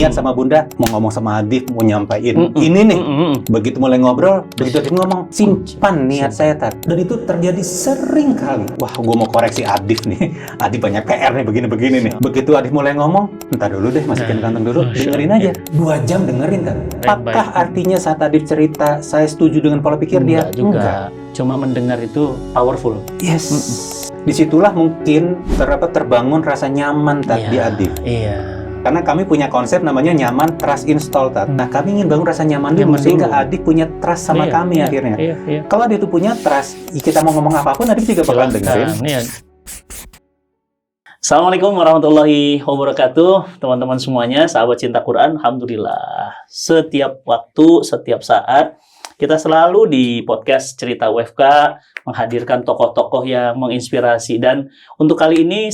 niat sama Bunda mau ngomong sama Adif, mau nyampain ini nih. Begitu mulai ngobrol, begitu Adif ngomong, simpan niat saya, Tat. Dan itu terjadi sering kali. Wah, gue mau koreksi Adif nih. Adif banyak PR nih, begini-begini nih. Begitu Adif mulai ngomong, entar dulu deh, masukin kantong dulu, dengerin aja. 2 jam dengerin, Tat. Apakah artinya saat Adif cerita, saya setuju dengan pola pikir dia? Enggak. Cuma mendengar itu powerful. Yes. Disitulah mungkin terbangun rasa nyaman, Tat, di Adif. Iya. Karena kami punya konsep namanya nyaman, trust, install, Tat. Nah, kami ingin bangun rasa nyaman dulu, sehingga Adif punya trust sama kami akhirnya. Kalau Adif itu punya trust, kita mau ngomong apapun, Adif juga bakalan dengerin. Assalamualaikum warahmatullahi wabarakatuh, teman-teman semuanya, sahabat cinta Quran. Alhamdulillah, setiap waktu, setiap saat, kita selalu di podcast Cerita WFK menghadirkan tokoh-tokoh yang menginspirasi. Dan untuk kali ini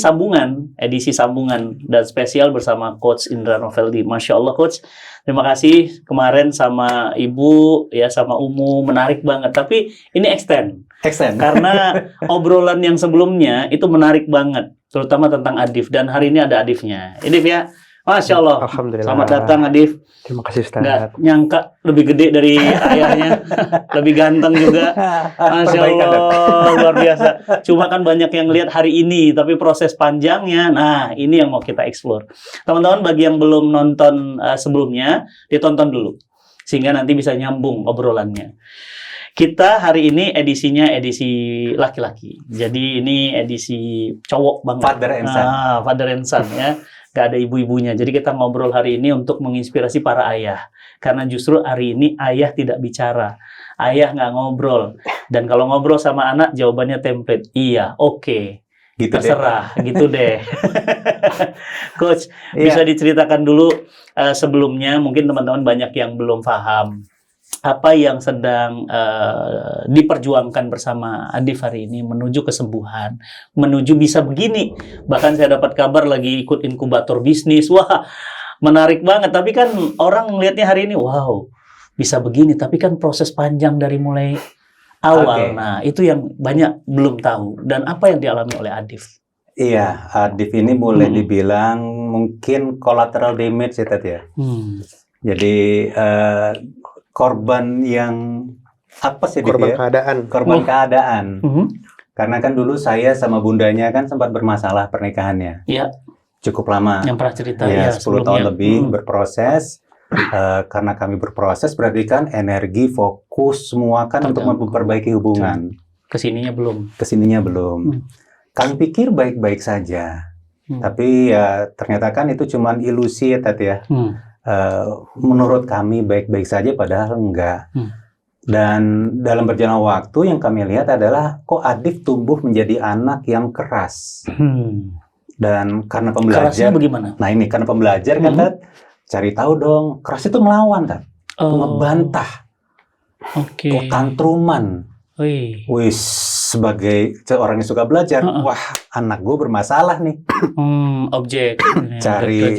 edisi sambungan dan spesial bersama Coach Indra Noveldi. Masya Allah, Coach. Terima kasih kemarin sama Ibu, ya sama Umu, menarik banget. Tapi ini extend. Karena obrolan yang sebelumnya itu menarik banget, terutama tentang Adif. Dan hari ini ada Adifnya. Adif ya. Masya Allah. Alhamdulillah. Selamat datang, Adif. Terima kasih, Ustaz. Nggak nyangka lebih gede dari ayahnya, lebih ganteng juga. Masya Allah, luar biasa. Cuma kan banyak yang lihat hari ini, tapi proses panjangnya, nah ini yang mau kita explore. Teman-teman, bagi yang belum nonton sebelumnya, ditonton dulu. Sehingga nanti bisa nyambung obrolannya. Kita hari ini edisinya edisi laki-laki. Jadi ini edisi cowok banget. Father and son. Father and son ya. Gak ada ibu-ibunya. Jadi kita ngobrol hari ini untuk menginspirasi para ayah. Karena justru hari ini ayah tidak bicara. Ayah nggak ngobrol. Dan kalau ngobrol sama anak, jawabannya template. Iya, oke. Gitu terserah, gitu deh. Coach, bisa diceritakan dulu sebelumnya, mungkin teman-teman banyak yang belum paham. Apa yang sedang diperjuangkan bersama Adif hari ini menuju kesembuhan, menuju bisa begini. Bahkan saya dapat kabar lagi ikut inkubator bisnis. Wah, menarik banget. Tapi kan orang melihatnya hari ini, wow, bisa begini. Tapi kan proses panjang dari mulai awal. Nah, itu yang banyak belum tahu. Dan apa yang dialami oleh Adif? Iya, Adif ini boleh dibilang mungkin collateral damage ya, Tat ya. Jadi korban yang apa sih korban dia? keadaan. Korban keadaan. Karena kan dulu saya sama bundanya kan sempat bermasalah pernikahannya. Iya. Cukup lama. Yang pernah cerita ya, 10 tahun lebih berproses. Karena kami berproses berarti kan energi, fokus semua kan untuk memperbaiki hubungan. Kesininya belum. Kesininya belum. Kami pikir baik-baik saja. Tapi ya ternyata kan itu cuma ilusi ya, Tat ya. Menurut kami baik-baik saja padahal enggak. Dan dalam berjalan waktu yang kami lihat adalah kok Adif tumbuh menjadi anak yang keras. Dan karena pembelajar. Kerasnya bagaimana? Nah ini karena pembelajar kan, Tat, cari tahu dong. Keras itu melawan, Tat. Ngebantah. Tantruman. Wih, sebagai orang yang suka belajar, wah anak gue bermasalah nih. Objek. Cari.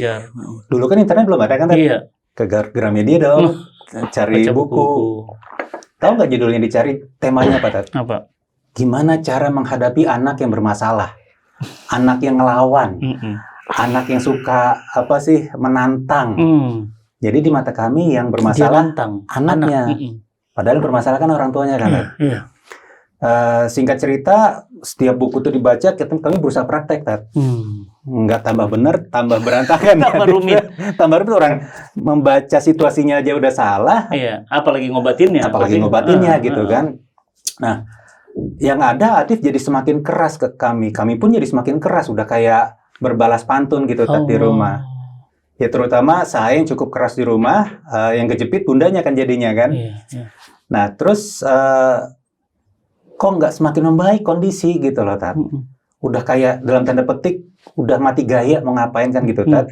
Dulu kan internet belum ada kan? Iya. Ke Gramedia dong. Cari buku. Tahu nggak judulnya dicari? Temanya apa, Tat? Apa? Gimana cara menghadapi anak yang bermasalah? Anak yang ngelawan. Anak yang suka menantang. Jadi di mata kami yang bermasalah anaknya. Padahal bermasalah kan orang tuanya kan. Singkat cerita, setiap buku itu dibaca, kami berusaha praktek, Tat. Nggak tambah benar, tambah berantakan. Tambah rumit. Tambah rumit, orang membaca situasinya aja udah salah. Iya, apalagi ngobatinnya. Gitu kan. Nah, yang ada Adif jadi semakin keras ke kami. Kami pun jadi semakin keras, udah kayak berbalas pantun gitu, Tat, di rumah. Ya terutama saya yang cukup keras di rumah, yang kejepit bundanya kan jadinya kan. Nah, terus kok nggak semakin membaik kondisi gitu loh, Tat. Udah kayak dalam tanda petik udah mati gaya mau ngapain kan gitu, Tat.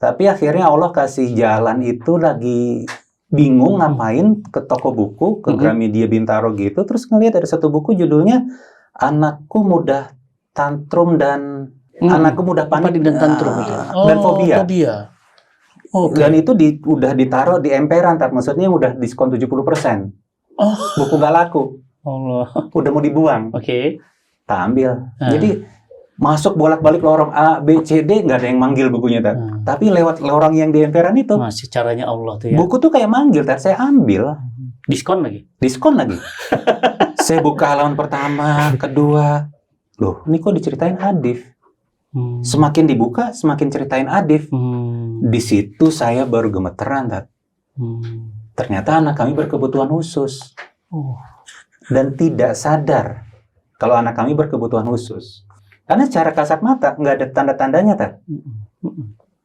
Tapi akhirnya Allah kasih jalan itu lagi bingung ngapain ke toko buku, ke Gramedia Bintaro gitu, terus ngelihat ada satu buku judulnya Anakku Mudah Tantrum dan Anakku Mudah Panik dan Tantrum dan Fobia. Dan itu udah ditaruh di emperan, Tat. Maksudnya udah diskon 70%. Buku nggak laku. Allah. Udah mau dibuang. Tak ambil. Jadi masuk bolak-balik lorong A, B, C, D, nggak ada yang manggil bukunya, Tat. Tapi lewat lorong yang di emperan itu, Masih caranya Allah tuh ya. buku tuh kayak manggil, Tat. Saya ambil, Diskon lagi. diskon lagi. Saya buka halaman pertama, kedua, loh, ini kok diceritain Adif. Semakin dibuka, semakin ceritain Adif. Di situ saya baru gemeteran, Tat. Ternyata anak kami berkebutuhan khusus. Dan tidak sadar kalau anak kami berkebutuhan khusus. Karena secara kasat mata nggak ada tanda-tandanya, Tat.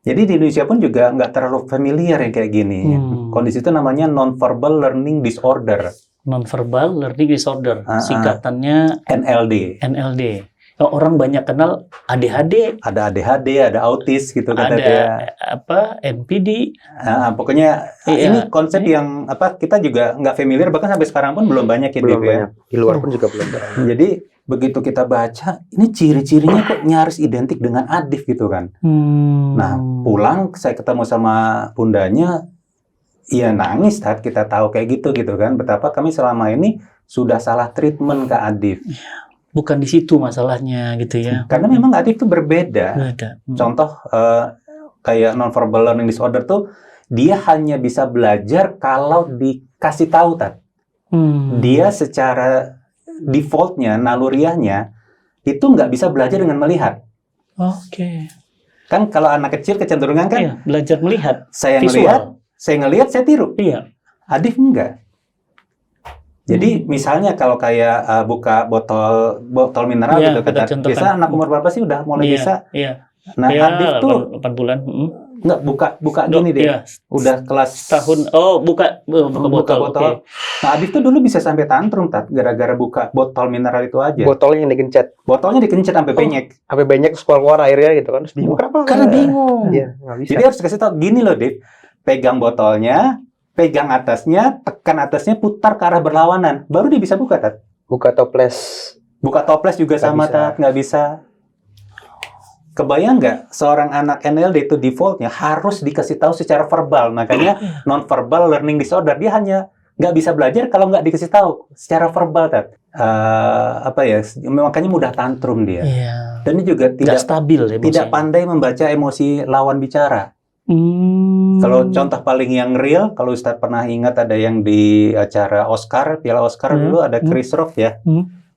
Jadi di Indonesia pun juga nggak terlalu familiar yang kayak gini. Kondisi itu namanya non-verbal learning disorder. Non-verbal learning disorder. Singkatannya NLD. NLD. Orang banyak kenal ADHD. Ada ADHD, ada autis gitu kata Ada dia. NPD. Pokoknya ini konsep yang kita juga nggak familiar, bahkan sampai sekarang pun belum banyak ya. Belum banyak. Di luar pun juga belum banyak. Jadi begitu kita baca, ini ciri-cirinya kok nyaris identik dengan Adif gitu kan. Nah, pulang saya ketemu sama bundanya, ya nangis saat kita tahu kayak gitu kan. Betapa kami selama ini sudah salah treatment ke Adif. Bukan di situ masalahnya gitu ya. Karena memang Adif itu berbeda. Contoh kayak non-verbal learning disorder tuh, dia hanya bisa belajar kalau dikasih tahu, Tat. Dia secara defaultnya, naluriahnya, itu nggak bisa belajar dengan melihat. Oke. Kan kalau anak kecil kecenderungan kan, belajar melihat. Saya ngelihat, saya tiru. Iya. Adif enggak. Jadi misalnya kalau kayak buka botol mineral gitu, biasa anak umur berapa sih udah mulai bisa? Iya. Nah, Adif tuh 8 bulan. Nggak buka gini deh. Iya. Udah kelas tahun. Buka botol. Okay. Nah, Adif tuh dulu bisa sampai tantrum, Tat, gara-gara buka botol mineral itu aja. Botolnya yang digencet. Botolnya dikencet sampai penyek. Sampai banyak keluar airnya gitu kan. Terus bingung kenapa? Karena bingung. Iya, nggak bisa. Jadi harus kasih tahu gini loh, Div. Pegang botolnya, pegang atasnya, tekan atasnya, putar ke arah berlawanan. Baru dia bisa buka, Tat. Buka toples. Buka toples juga Nggak sama, bisa. Tat. Nggak bisa. Kebayang nggak seorang anak NLD itu defaultnya harus dikasih tahu secara verbal. Makanya non-verbal learning disorder, dia hanya nggak bisa belajar kalau nggak dikasih tahu secara verbal, Tat. Makanya mudah tantrum dia. Iya. Dan ini juga Nggak stabil emosinya. tidak pandai membaca emosi lawan bicara. Kalau contoh paling yang real, kalau Ustadz pernah ingat ada yang di acara Oscar, Piala Oscar dulu ada Chris Rock ya,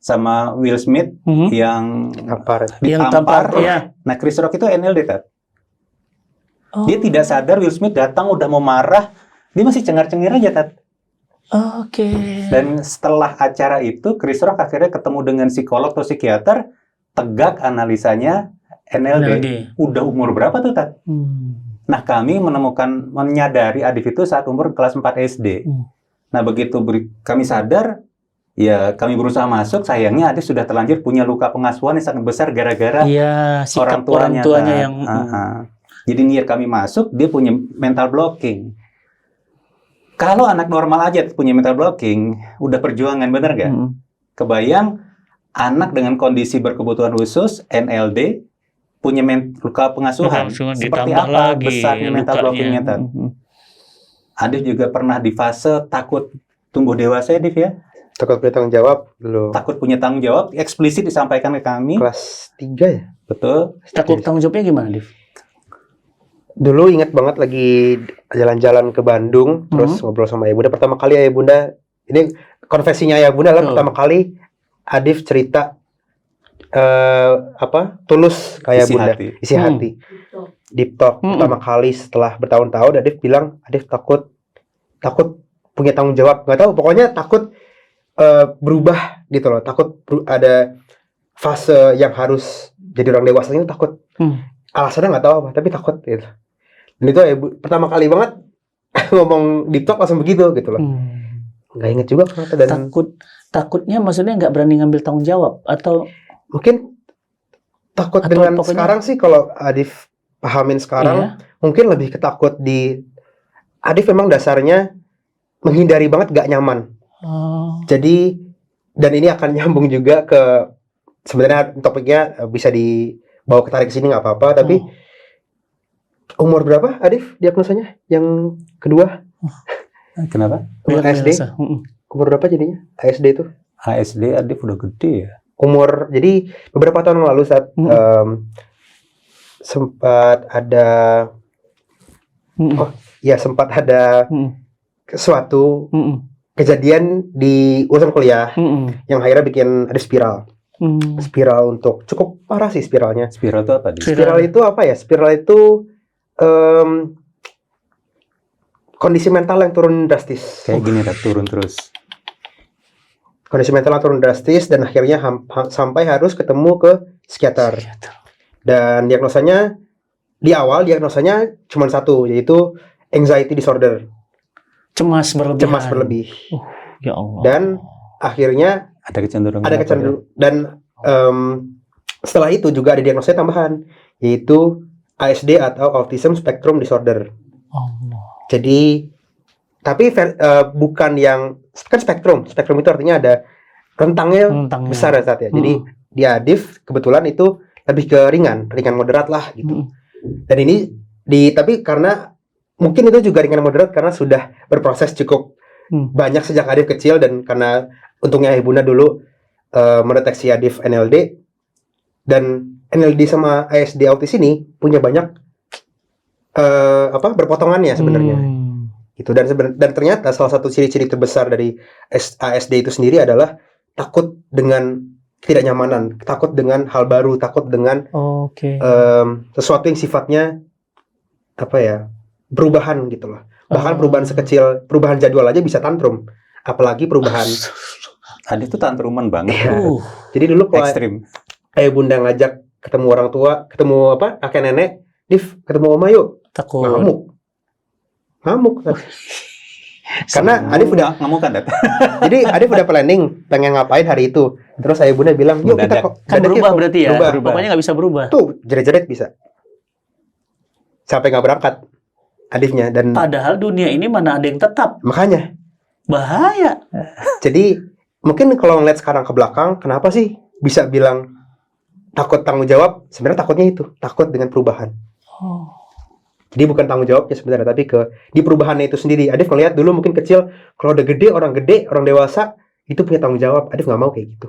sama Will Smith yang ditampar. Ya. Nah, Chris Rock itu NLD, Tat. Dia tidak sadar Will Smith datang udah mau marah, dia masih cengar-cengir aja, Tat. Oke. Dan setelah acara itu, Chris Rock akhirnya ketemu dengan psikolog atau psikiater, tegak analisanya NLD. Udah umur berapa tuh, Tat? Nah, kami menyadari Adif itu saat umur kelas 4 SD. Nah, begitu kami sadar, ya kami berusaha masuk, sayangnya Adif sudah terlanjur punya luka pengasuhan yang sangat besar gara-gara orang tuanya yang... Jadi niat kami masuk, dia punya mental blocking. Kalau anak normal aja punya mental blocking, udah perjuangan, bener nggak? Kebayang, anak dengan kondisi berkebutuhan khusus, NLD, punya luka pengasuhan. Seperti apa besarnya mental blockingnya, Tat? Adif juga pernah di fase takut tumbuh dewasa, Adif ya? Takut punya tanggung jawab dulu. Takut punya tanggung jawab, eksplisit disampaikan ke kami. Kelas 3 ya? Betul. Takut tanggung jawabnya gimana, Div? Dulu ingat banget lagi jalan-jalan ke Bandung, terus ngobrol sama Ayah Bunda. Pertama kali Ayah Bunda, ini konversinya Ayah Bunda lah, pertama kali Adif cerita tulus kayak Bunda, isi hati. Deep talk pertama kali setelah bertahun-tahun. Adif bilang Adif takut punya tanggung jawab, nggak tahu, pokoknya takut berubah gitu loh, takut ada fase yang harus jadi orang dewasa itu takut. Alasannya nggak tahu apa, tapi takut gitu. Dan itu pertama kali banget ngomong deep talk langsung begitu gitu loh. Nggak inget juga kenapa. Dan takutnya maksudnya nggak berani ngambil tanggung jawab atau mungkin takut atau dengan pokoknya, sekarang sih kalau Adif pahamin sekarang mungkin lebih ketakut di Adif memang dasarnya menghindari banget gak nyaman. Jadi dan ini akan nyambung juga ke sebenarnya topiknya bisa dibawa ketarik ke sini nggak apa-apa, tapi umur berapa Adif diagnosanya yang kedua? Kenapa? Umur SD. Umur berapa jadinya? ASD itu? ASD Adif udah gede ya. Jadi beberapa tahun lalu saat sempat ada sempat ada suatu kejadian di urusan kuliah yang akhirnya bikin ada spiral untuk cukup parah sih spiralnya. Spiral itu apa? Spiral itu apa ya? Spiral itu kondisi mental yang turun drastis. Kayak gini turun terus. Kondisi mental yang turun drastis dan akhirnya sampai harus ketemu ke psikiater. Dan diagnosanya cuma satu, yaitu anxiety disorder. Cemas berlebih. Ya Allah. Dan akhirnya ada kecenderungan. Dan setelah itu juga ada diagnosa tambahan, yaitu ASD atau Autism Spectrum Disorder. Jadi tapi bukan yang kan spektrum itu artinya ada rentangnya. Besar ya saat ya. Jadi di Adif kebetulan itu lebih ke ringan moderat lah gitu. Dan ini tapi karena mungkin itu juga ringan moderat karena sudah berproses cukup banyak sejak Adif kecil, dan karena untungnya Ibunda dulu mendeteksi Adif NLD, dan NLD sama ASD autis ini punya banyak berpotongannya sebenarnya. Gitu. Dan ternyata salah satu ciri-ciri terbesar dari ASD itu sendiri adalah takut dengan ketidaknyamanan, takut dengan hal baru, takut dengan sesuatu yang sifatnya perubahan gitu loh. Bahkan perubahan jadwal aja bisa tantrum, apalagi perubahan. Adif tuh tantruman banget. Jadi dulu kalau ekstrim. Ayah bunda ngajak ketemu orang tua, ketemu kakek nenek, Div ketemu oma yuk. Takut. Ngamuk. Karena Adif udah ngamuk kan, Dat? Jadi Adif udah planning pengen ngapain hari itu. Terus ayah bunda bilang, yuk kita kan berubah berarti ya. Pokoknya nggak bisa berubah. Tuh jerit-jerit bisa. Sampai nggak berangkat Adifnya. Dan padahal dunia ini mana ada yang tetap. Makanya bahaya. Jadi mungkin kalau ngeliat sekarang ke belakang, kenapa sih bisa bilang takut tanggung jawab? Sebenarnya takutnya itu, takut dengan perubahan. Jadi bukan tanggung jawabnya sebenarnya, tapi di perubahannya itu sendiri. Adif ngeliat dulu mungkin kecil, kalau udah gede, orang dewasa, itu punya tanggung jawab. Adif nggak mau kayak gitu.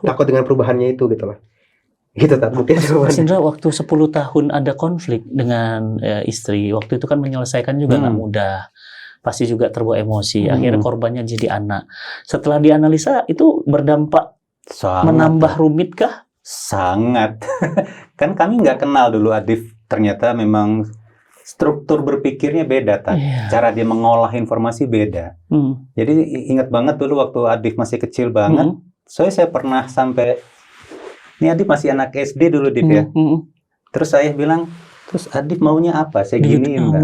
Takut dengan perubahannya itu gitu lah. Gitu tak mungkin. Mas Indra, waktu 10 tahun ada konflik dengan istri, waktu itu kan menyelesaikan juga nggak mudah. Pasti juga terbawa emosi. Akhirnya korbannya jadi anak. Setelah dianalisa, itu berdampak menambah rumit kah? Sangat. Kan kami nggak kenal dulu Adif. Ternyata memang struktur berpikirnya beda, cara dia mengolah informasi beda. Jadi ingat banget dulu waktu Adif masih kecil banget, saya pernah sampai, ini Adif masih anak SD dulu, Div ya. Terus saya bilang, terus Adif maunya apa? Saya giniin, kan?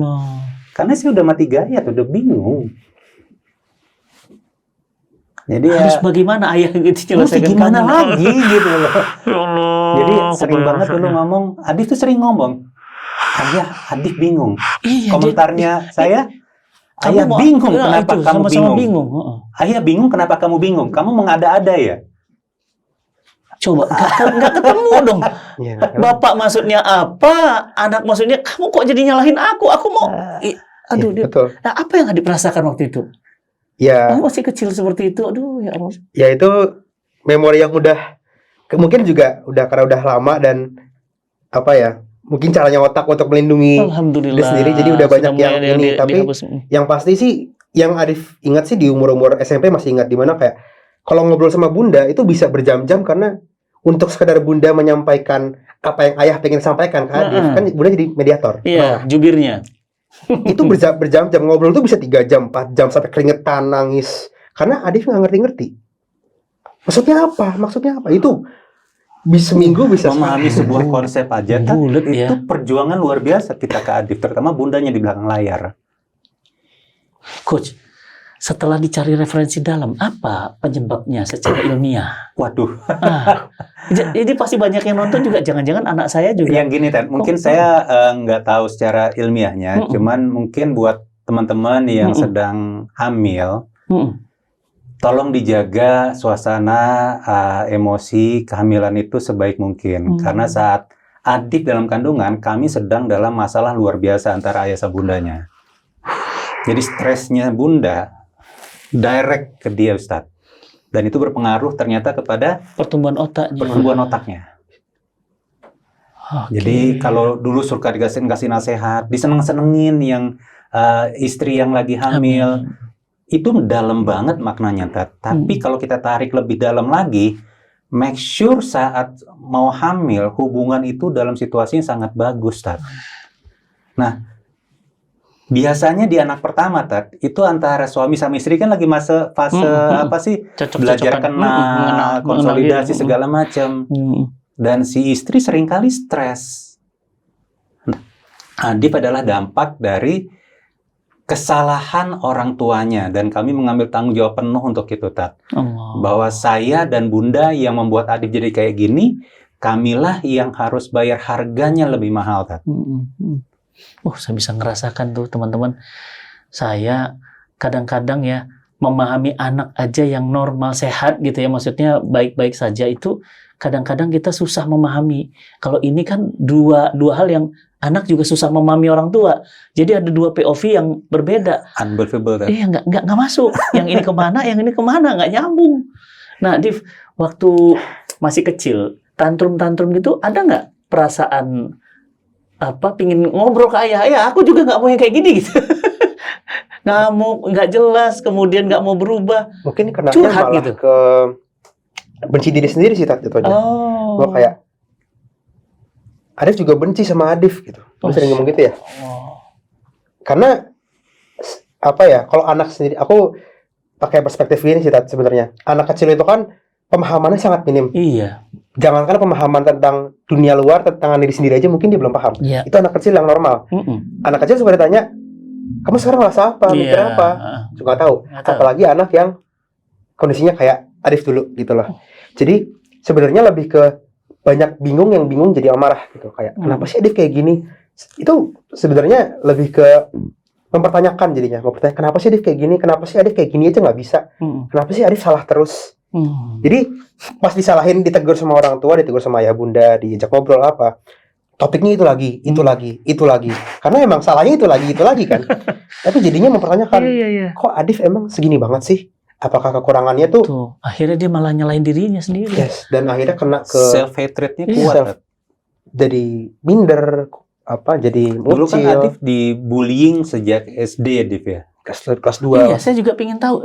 Karena saya udah mati gaya, udah bingung. Jadi harus bagaimana ayah gitu gimana lagi gitu loh. Jadi sering banget dulu ngomong, Adif tuh sering ngomong, Ayah, Adif bingung. Komentarnya saya, Ayah bingung kenapa kamu bingung. Ayah bingung kenapa kamu bingung. Kamu mengada-ada ya? Coba, nggak ketemu dong. Bapak maksudnya apa? Anak maksudnya, kamu kok jadi nyalahin aku? Aku mau, aduh. Betul. Nah, apa yang Adif rasakan waktu itu? Ya. Masih kecil seperti itu, aduh ya Allah. Ya itu memori yang mungkin juga karena udah lama dan mungkin caranya otak untuk melindungi diri sendiri, jadi udah banyak yang ini. Tapi yang pasti sih, yang Adif ingat sih di umur SMP masih ingat, dimana kayak kalau ngobrol sama bunda itu bisa berjam-jam, karena untuk sekedar bunda menyampaikan apa yang ayah pengen sampaikan ke Adif, kan bunda jadi mediator. Iya, jubirnya. Itu berjam-jam ngobrol tuh bisa 3 jam, 4 jam sampai keringetan, nangis, karena Adif nggak ngerti. Maksudnya apa? Itu seminggu bisa memahami sebuah konsep aja, itu perjuangan luar biasa kita ke Adif, terutama bundanya di belakang layar. Coach, setelah dicari referensi dalam, apa penyebabnya secara ilmiah? Waduh. Jadi pasti banyak yang nonton juga, jangan-jangan anak saya juga. Yang gini, Tan, mungkin saya nggak tahu secara ilmiahnya, cuman mungkin buat teman-teman yang sedang hamil, tolong dijaga suasana emosi kehamilan itu sebaik mungkin. Karena saat Adif dalam kandungan, kami sedang dalam masalah luar biasa antara ayah sama bundanya. Jadi stresnya bunda direct ke dia, Ustadz. Dan itu berpengaruh ternyata kepada Pertumbuhan otaknya. pertumbuhan otaknya. Oke. Jadi kalau dulu suka kasih nasihat, diseneng-senengin yang istri yang lagi hamil, itu dalam banget maknanya, Tat. Tapi kalau kita tarik lebih dalam lagi, make sure saat mau hamil, hubungan itu dalam situasi yang sangat bagus, Tat. Nah, biasanya di anak pertama, Tat, itu antara suami sama istri kan lagi fase apa sih? Belajar kenal, konsolidasi segala macam. Dan si istri seringkali stres. Nah, Adif adalah dampak dari kesalahan orang tuanya, dan kami mengambil tanggung jawab penuh untuk itu, Tat. Bahwa saya dan Bunda yang membuat Adif jadi kayak gini, kamilah yang harus bayar harganya lebih mahal, Tat. Saya bisa ngerasakan tuh teman-teman. Saya kadang-kadang ya memahami anak aja yang normal sehat gitu ya, maksudnya baik-baik saja, itu kadang-kadang kita susah memahami. Kalau ini kan dua hal yang anak juga susah memahami orang tua. Jadi ada dua POV yang berbeda. Unbelievable, Tat. Iya, nggak masuk. Yang ini kemana, yang ini kemana, nggak nyambung. Nah, Div, waktu masih kecil, tantrum-tantrum gitu, ada nggak perasaan pingin ngobrol ke ayah? Ya, aku juga nggak mau yang kayak gini gitu. Nggak jelas, kemudian nggak mau berubah. Mungkin kenanya Curhat malah gitu. ke benci diri sendiri sih, Tat, itu aja. Gue kayak Adif juga benci sama Adif gitu. Gue sering ngomong gitu ya. Karena apa ya? Kalau anak sendiri, aku pakai perspektif gini sih, Tat, sebenarnya. Anak kecil itu kan pemahamannya sangat minim. Iya. Jangankan pemahaman tentang dunia luar, tentang diri sendiri aja mungkin dia belum paham. Iya. Itu anak kecil yang normal. Anak kecil suka ditanya, kamu sekarang merasa apa? Mikir apa? Suka tahu. Apalagi anak yang kondisinya kayak Adif dulu gitu loh. Jadi sebenarnya lebih ke banyak bingung, yang bingung jadi amarah gitu. Kayak kenapa sih Adif kayak gini? Itu sebenarnya lebih ke mempertanyakan jadinya. Mempertanyakan kenapa sih Adif kayak gini? Kenapa sih Adif kayak gini aja nggak bisa? Kenapa sih Adif salah terus? Jadi pas disalahin, ditegur sama orang tua, ditegur sama ayah bunda, diajak ngobrol apa, topiknya itu lagi. Karena emang salahnya itu lagi kan. Tapi jadinya mempertanyakan, kok Adif emang segini banget sih? Apakah kekurangannya tuh? Akhirnya dia malah nyalahin dirinya sendiri. Yes, dan akhirnya kena ke self hatrednya kuat. Jadi minder, jadi dulu kan mucil. Adif dibullying sejak SD, Adif ya. Kelas 2. Iya, saya juga pengen tahu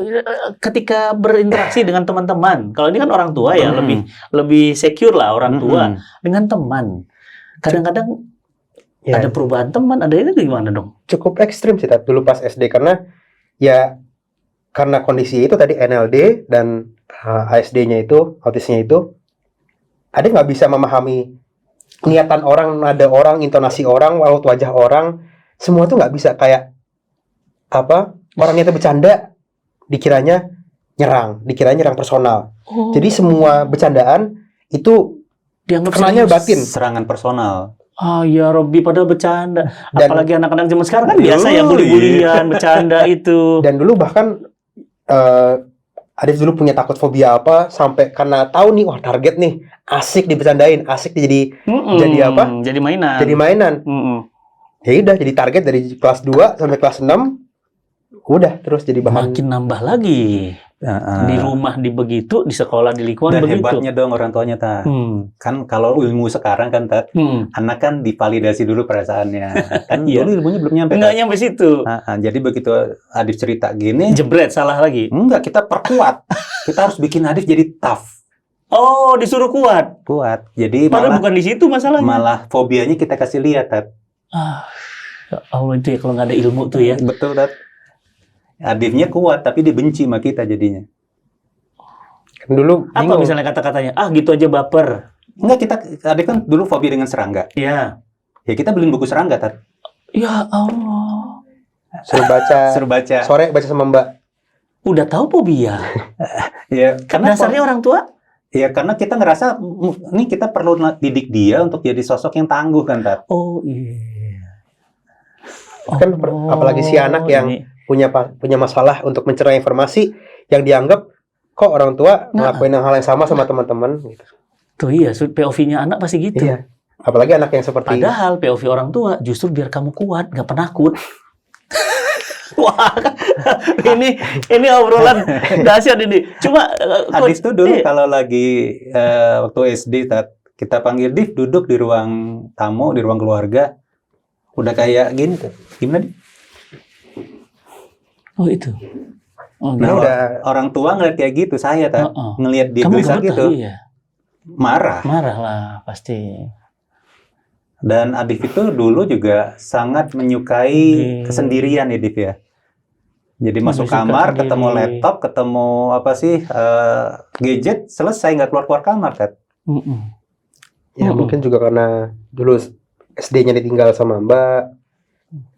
ketika berinteraksi dengan teman-teman. Kalau ini kan orang tua ya, lebih secure lah orang tua dengan teman. Kadang-kadang ada perubahan teman, ada ini gimana dong? Cukup ekstrim sih dulu pas SD, karena kondisi itu tadi NLD dan ASD-nya itu, autisnya itu, ada nggak bisa memahami niatan orang, nada orang, intonasi orang, raut wajah orang, semua tuh nggak bisa. Kayak orangnya itu bercanda, dikiranya nyerang personal. Jadi semua bercandaan itu dianggap kenanya batin, serangan personal. Ya Robby, padahal bercanda. Apalagi anak-anak zaman sekarang kan biasa ya bully-bulian, bercanda itu. Dan dulu bahkan Adif dulu punya takut fobia apa, sampai karena tahu nih, target nih, asik dibercandain, asik jadi mainan. Jadi mainan. Ya udah, jadi target dari kelas 2 sampai kelas 6. Udah terus jadi bahan. Makin nambah lagi. Di rumah di begitu, di sekolah di lingkungan dan begitu. Hebatnya dong orang tuanya, Tat. Kan kalau ilmu sekarang kan, Tat, anak kan divalidasi dulu perasaannya. Kan dulu ilmunya belum nyampe. Nggak nyampe situ. Jadi begitu Adif cerita gini, jebret, salah lagi. Enggak, kita perkuat. Kita harus bikin Adif jadi tough. Oh, disuruh kuat. Jadi padahal bukan di situ masalahnya. Malah fobianya kita kasih lihat, Tat. Ya Allah, itu ya kalau nggak ada ilmu tuh ya. Betul, Tat. Adifnya kuat, tapi dia benci sama kita jadinya. Dulu apa misalnya kata-katanya? Gitu aja baper. Enggak, Adif kan dulu fobia dengan serangga. Iya. Ya kita beliin buku serangga, Tat. Ya Allah. Suruh baca. Sore baca sama Mbak. Udah tahu fobia. Ya, karena dasarnya orang tua. Ya, karena kita ngerasa ini kita perlu didik dia untuk jadi sosok yang tangguh kan, Tat. Oh iya. Kan apalagi si anak yang punya masalah untuk mencerna informasi, yang dianggap kok orang tua ngelakuin hal yang sama teman-teman gitu. Tuh iya, POV-nya anak pasti gitu. Iya. Apalagi anak yang seperti. Padahal POV orang tua justru biar kamu kuat, nggak penakut. Wah, ini obrolan dahsyat ini. Cuma Adif tuh dulu kalau lagi waktu SD, kita panggil Div duduk di ruang tamu, di ruang keluarga, udah kayak gini tuh. Gimana? Div? Oh itu. Oh, Nah, udah orang tua ngeliat kayak gitu, saya ngeliat dia kamu gelisah gemetar, gitu, iya. marah. Marah lah pasti. Dan Adif itu dulu juga sangat menyukai kesendirian ya, Div ya. Jadi masuk suka kamar, sendiri. ketemu laptop, ketemu apa sih gadget, selesai nggak keluar kamar kan. ya mungkin juga karena dulu SD-nya ditinggal sama Mbak,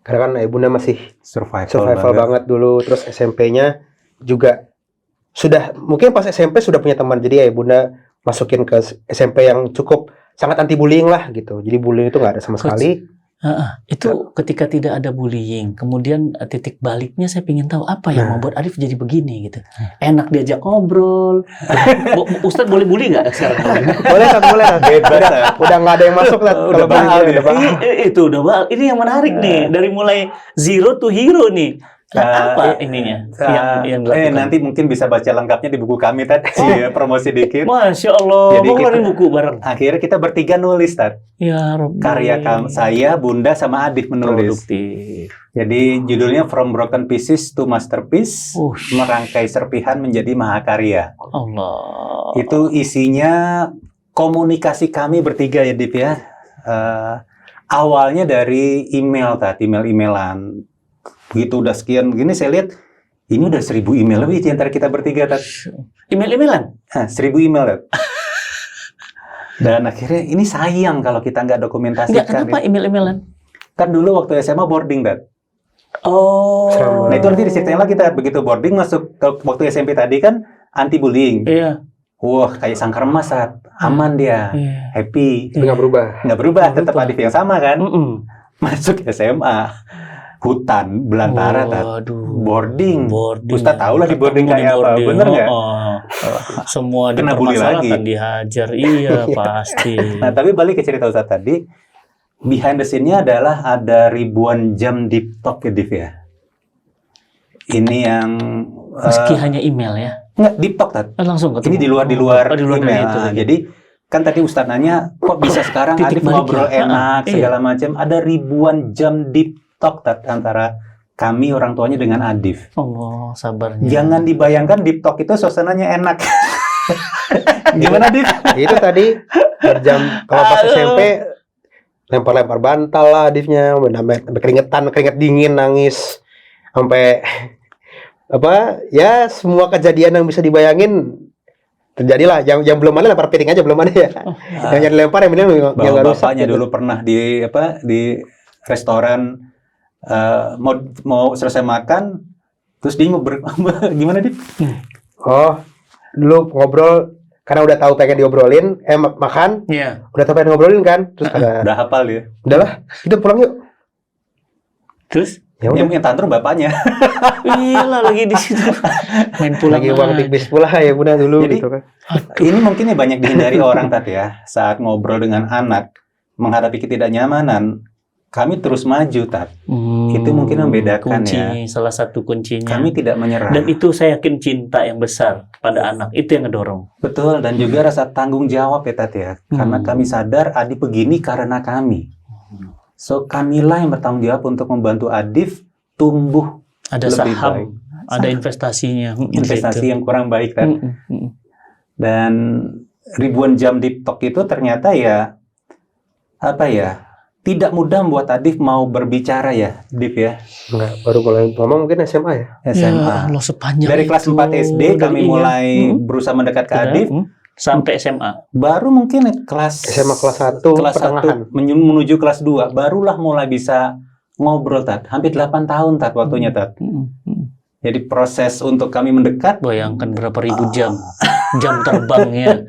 karena kan ibunda masih survival banget dulu. Terus SMP-nya juga sudah, mungkin pas SMP sudah punya teman, jadi ibunda masukin ke SMP yang cukup sangat anti bullying lah gitu. Jadi bullying itu nggak ada sama sekali. Itu ketika tidak ada bullying, kemudian titik baliknya saya ingin tahu apa yang membuat Arif jadi begini gitu. Enak diajak ngobrol. Ustadz boleh bully nggak sekarang? Boleh kan, boleh. Udah nggak ada yang masuk lah. Udah bahal ya. Itu udah bahal. Ini yang menarik nih, dari mulai zero to hero nih. Apa ininya yang dilakukan? Nanti mungkin bisa baca lengkapnya di buku kami tadi, promosi dikit. Masya Allah, Jadi mau keluarin buku bareng. Akhirnya kita bertiga nulis, Tad. Ya Rabbi. Karya saya, Bunda, sama Adif menulis. Produktif. Jadi judulnya From Broken Pieces to Masterpiece, merangkai serpihan menjadi mahakarya. Allah. Itu isinya komunikasi kami bertiga ya, Dip ya. Awalnya dari email, Tad, email-emailan. Begitu udah sekian begini, saya lihat ini udah 1000 email lebih di antara kita bertiga, Tad. Email-emailan? 1000 email, Tad. Dan akhirnya ini sayang kalau kita nggak dokumentasikan. Nggak, kenapa email-emailan? Kan dulu waktu SMA boarding, Tad. Oh. Nah itu nanti diceritain lagi, Tad. Begitu boarding masuk ke waktu SMP tadi kan anti bullying. Iya. Wah, kayak sangkar emas, Tad. Aman dia, happy. Tapi nggak berubah. Nggak berubah, tetap Adif yang sama kan. Masuk SMA. Hutan belantara, Tad. Boarding. Ustaz tahu lah di boarding kayak apa, bener nggak? Semua kena bully lagi, dihajar, iya pasti. Nah tapi balik ke cerita Ustaz tadi, behind the scene-nya adalah ada ribuan jam deep talk ya, Div ya. Ini yang meski hanya email ya? Nggak, deep talk, Tad. Langsung ketemu. Ini di luar email. Itu, jadi kan tadi Ustaz nanya, kok bisa sekarang Adif ngobrol enak segala macam, ada ribuan jam deep talk, Tad, antara kami orang tuanya dengan Adif. Allah, sabarnya. Jangan dibayangkan deep talk itu suasananya enak. Gimana, Adif? Itu tadi berjam, kalau pas SMP lempar-lempar bantal lah Adifnya, sampai keringet dingin, nangis, sampai apa ya, semua kejadian yang bisa dibayangin terjadilah. Yang belum ada lempar piring aja, belum ada ya. Yang dilempar yang ini yang nggak rusak. Bapaknya dulu pernah di restoran. Mau selesai makan, terus dia gimana, Dip? Oh, dulu ngobrol karena udah tahu pengen diobrolin, makan, udah tahu pengen ngobrolin kan, terus udah hafal ya. Udahlah, kita pulang yuk. Terus yang tantrum bapaknya. Iya lagi di situ main pulang. Lagi uang tipis pula ya Bunda dulu. Jadi, gitu kan. Ini mungkin banyak dihindari orang, Tat ya, saat ngobrol dengan anak menghadapi ketidaknyamanan. Kami terus maju, Tat. Itu mungkin membedakan salah satu kuncinya. Kami tidak menyerah. Dan itu saya yakin cinta yang besar pada anak. Itu yang ngedorong. Betul, dan juga rasa tanggung jawab ya, Tat ya. Karena kami sadar Adif begini karena kami. So, kamilah yang bertanggung jawab untuk membantu Adif tumbuh ada lebih saham, baik. Ada investasinya. Investasi yang kurang baik, Tat. Dan ribuan jam deep talk itu ternyata ya, apa ya, tidak mudah membuat Adif mau berbicara ya, Div ya. Enggak, baru mulai ngomong mungkin SMA ya. SMA. Ya Allah, sepanjang dari kelas 4 SD kami mulai berusaha mendekat ke Adif sampai SMA. Baru mungkin kelas SMA kelas 1 menuju kelas 2 barulah mulai bisa ngobrol, Tat. Hampir 8 tahun, Tat, waktunya, Tat. Jadi proses untuk kami mendekat, bayangkan berapa ribu jam terbangnya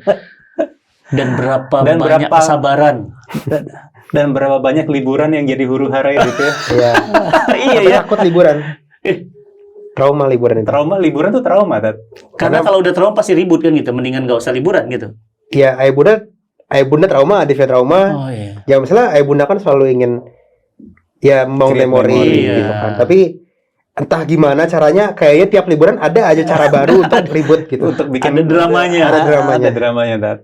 dan berapa banyak kesabaran. Dan berapa banyak liburan yang jadi huru-hara ya, gitu ya. Iya. Iya ya. Takut liburan. Trauma liburan itu. Liburan tuh trauma, Tat. Karena kalau udah trauma pasti ribut kan gitu. Mendingan nggak usah liburan gitu. Iya, ayah bunda trauma, Adifnya trauma. Oh iya. Ya misalnya ayah bunda kan selalu ingin ya membangun memori gitu kan. Tapi entah gimana caranya, kayaknya tiap liburan ada aja cara baru untuk ribut gitu. Untuk bikin Ada dramanya. Ada dramanya, Tat.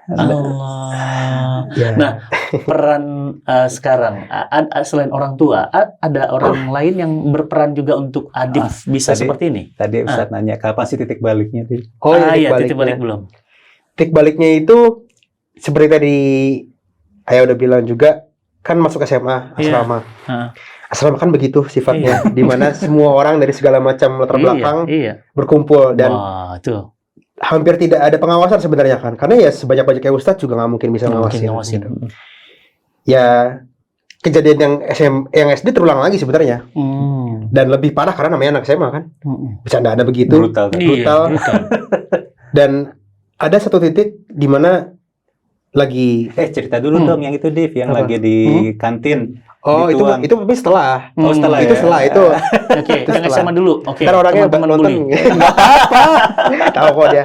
Allah. Ya. Nah, peran sekarang selain orang tua, ada orang lain yang berperan juga untuk Adif bisa tadi- seperti ini. Tadi Ustadz nanya kapan sih titik baliknya, Dit? Oh Iya, titik titik baliknya. balik belum. Titik baliknya itu seperti tadi Ayah udah bilang juga, kan masuk SMA, Iya. asrama. Hah. Asrama kan begitu sifatnya, di mana semua orang dari segala macam latar belakang Iya. berkumpul dan Wah, tuh. hampir tidak ada pengawasan sebenarnya kan, karena ya sebanyak-banyaknya ustadz juga nggak mungkin bisa Nggak mungkin ngawasin. ngawasin. Gitu. Ya kejadian yang SD terulang lagi sebenarnya dan lebih parah karena namanya anak SMA kan, bercandaan begitu, Brutal, Tat. brutal. Iya, brutal. Dan ada satu titik di mana lagi Cerita dulu dong yang itu, Div, yang Apa? lagi di kantin. itu tapi setelah Oh, setelah itu ya? setelah itu Oke, yang setelah. SMA dulu. Oke. kan orangnya teman-teman nonton bully. nggak apa-apa tahu kok dia.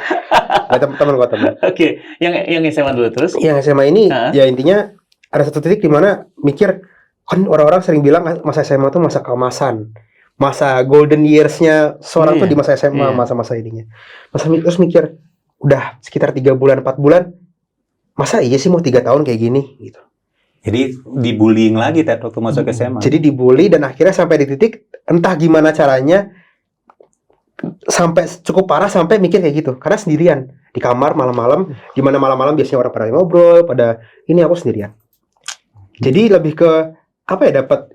Nah, teman kok teman. Oke, yang SMA dulu terus. Yang SMA ini Hah? ya intinya ada satu titik di mana mikir, kan orang-orang sering bilang masa SMA tuh masa keemasan, masa golden years-nya seorang tuh Iya, di masa SMA, iya. masa-masa ininya. Terus mikir, udah sekitar 3 bulan 4 bulan, masa iya sih mau 3 tahun kayak gini gitu. Jadi dibullying lagi, Tat, waktu masuk SMA. Jadi dibully dan akhirnya sampai di titik entah gimana caranya sampai cukup parah sampai mikir kayak gitu karena sendirian di kamar malam-malam, di mana malam-malam biasanya orang pada ngobrol, pada ini aku sendirian. Jadi lebih ke apa ya, dapat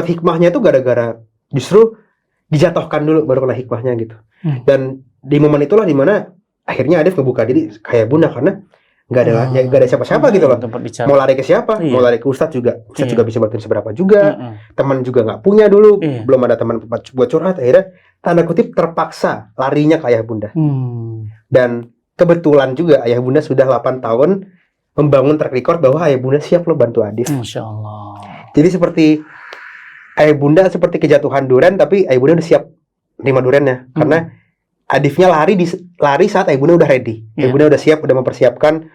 hikmahnya itu gara-gara justru dijatuhkan dulu baru kena hikmahnya gitu. Dan di momen itulah dimana akhirnya Adif ngebuka diri kayak Bunda karena nggak ada siapa-siapa gitu loh. Tempat bicara. Mau lari ke siapa? Iya. Mau lari ke Ustadz juga. Ustadz Iya. juga bisa bantuin seberapa juga. Mm-mm. Teman juga nggak punya dulu. Iya. Belum ada teman buat curhat. Akhirnya tanda kutip terpaksa larinya ke Ayah Bunda. Dan kebetulan juga Ayah Bunda sudah 8 tahun membangun track record bahwa Ayah Bunda siap loh bantu Adif. Masya Allah. Jadi seperti Ayah Bunda seperti kejatuhan duren, tapi Ayah Bunda udah siap nerima durennya. Karena Adifnya lari saat Ayah Bunda udah ready. Ayah Iya. Bunda udah siap, udah mempersiapkan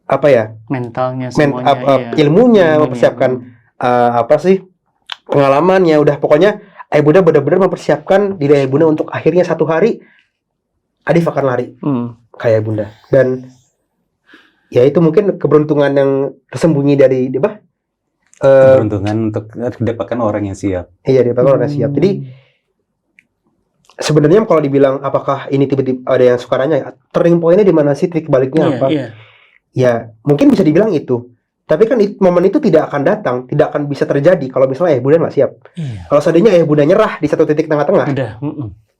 apa ya? Mentalnya semuanya. iya. Ilmunya, mempersiapkan pengalamannya, udah pokoknya Ayah Bunda benar-benar mempersiapkan diri Ayah Bunda untuk akhirnya satu hari Adif akan lari ke Ayah Bunda. Dan ya itu mungkin keberuntungan yang tersembunyi dari Keberuntungan untuk mendapatkan orang yang siap. iya, dia orang yang siap. Jadi sebenarnya kalau dibilang apakah ini tiba-tiba ada yang suka nanya turning point-nya di mana sih, titik baliknya Iya, apa? iya. Ya mungkin bisa dibilang itu. Tapi kan momen itu tidak akan datang, tidak akan bisa terjadi kalau misalnya Ayah Bunda nggak siap. Iya. Kalau seandainya Ayah Bunda nyerah di satu titik tengah-tengah, Udah.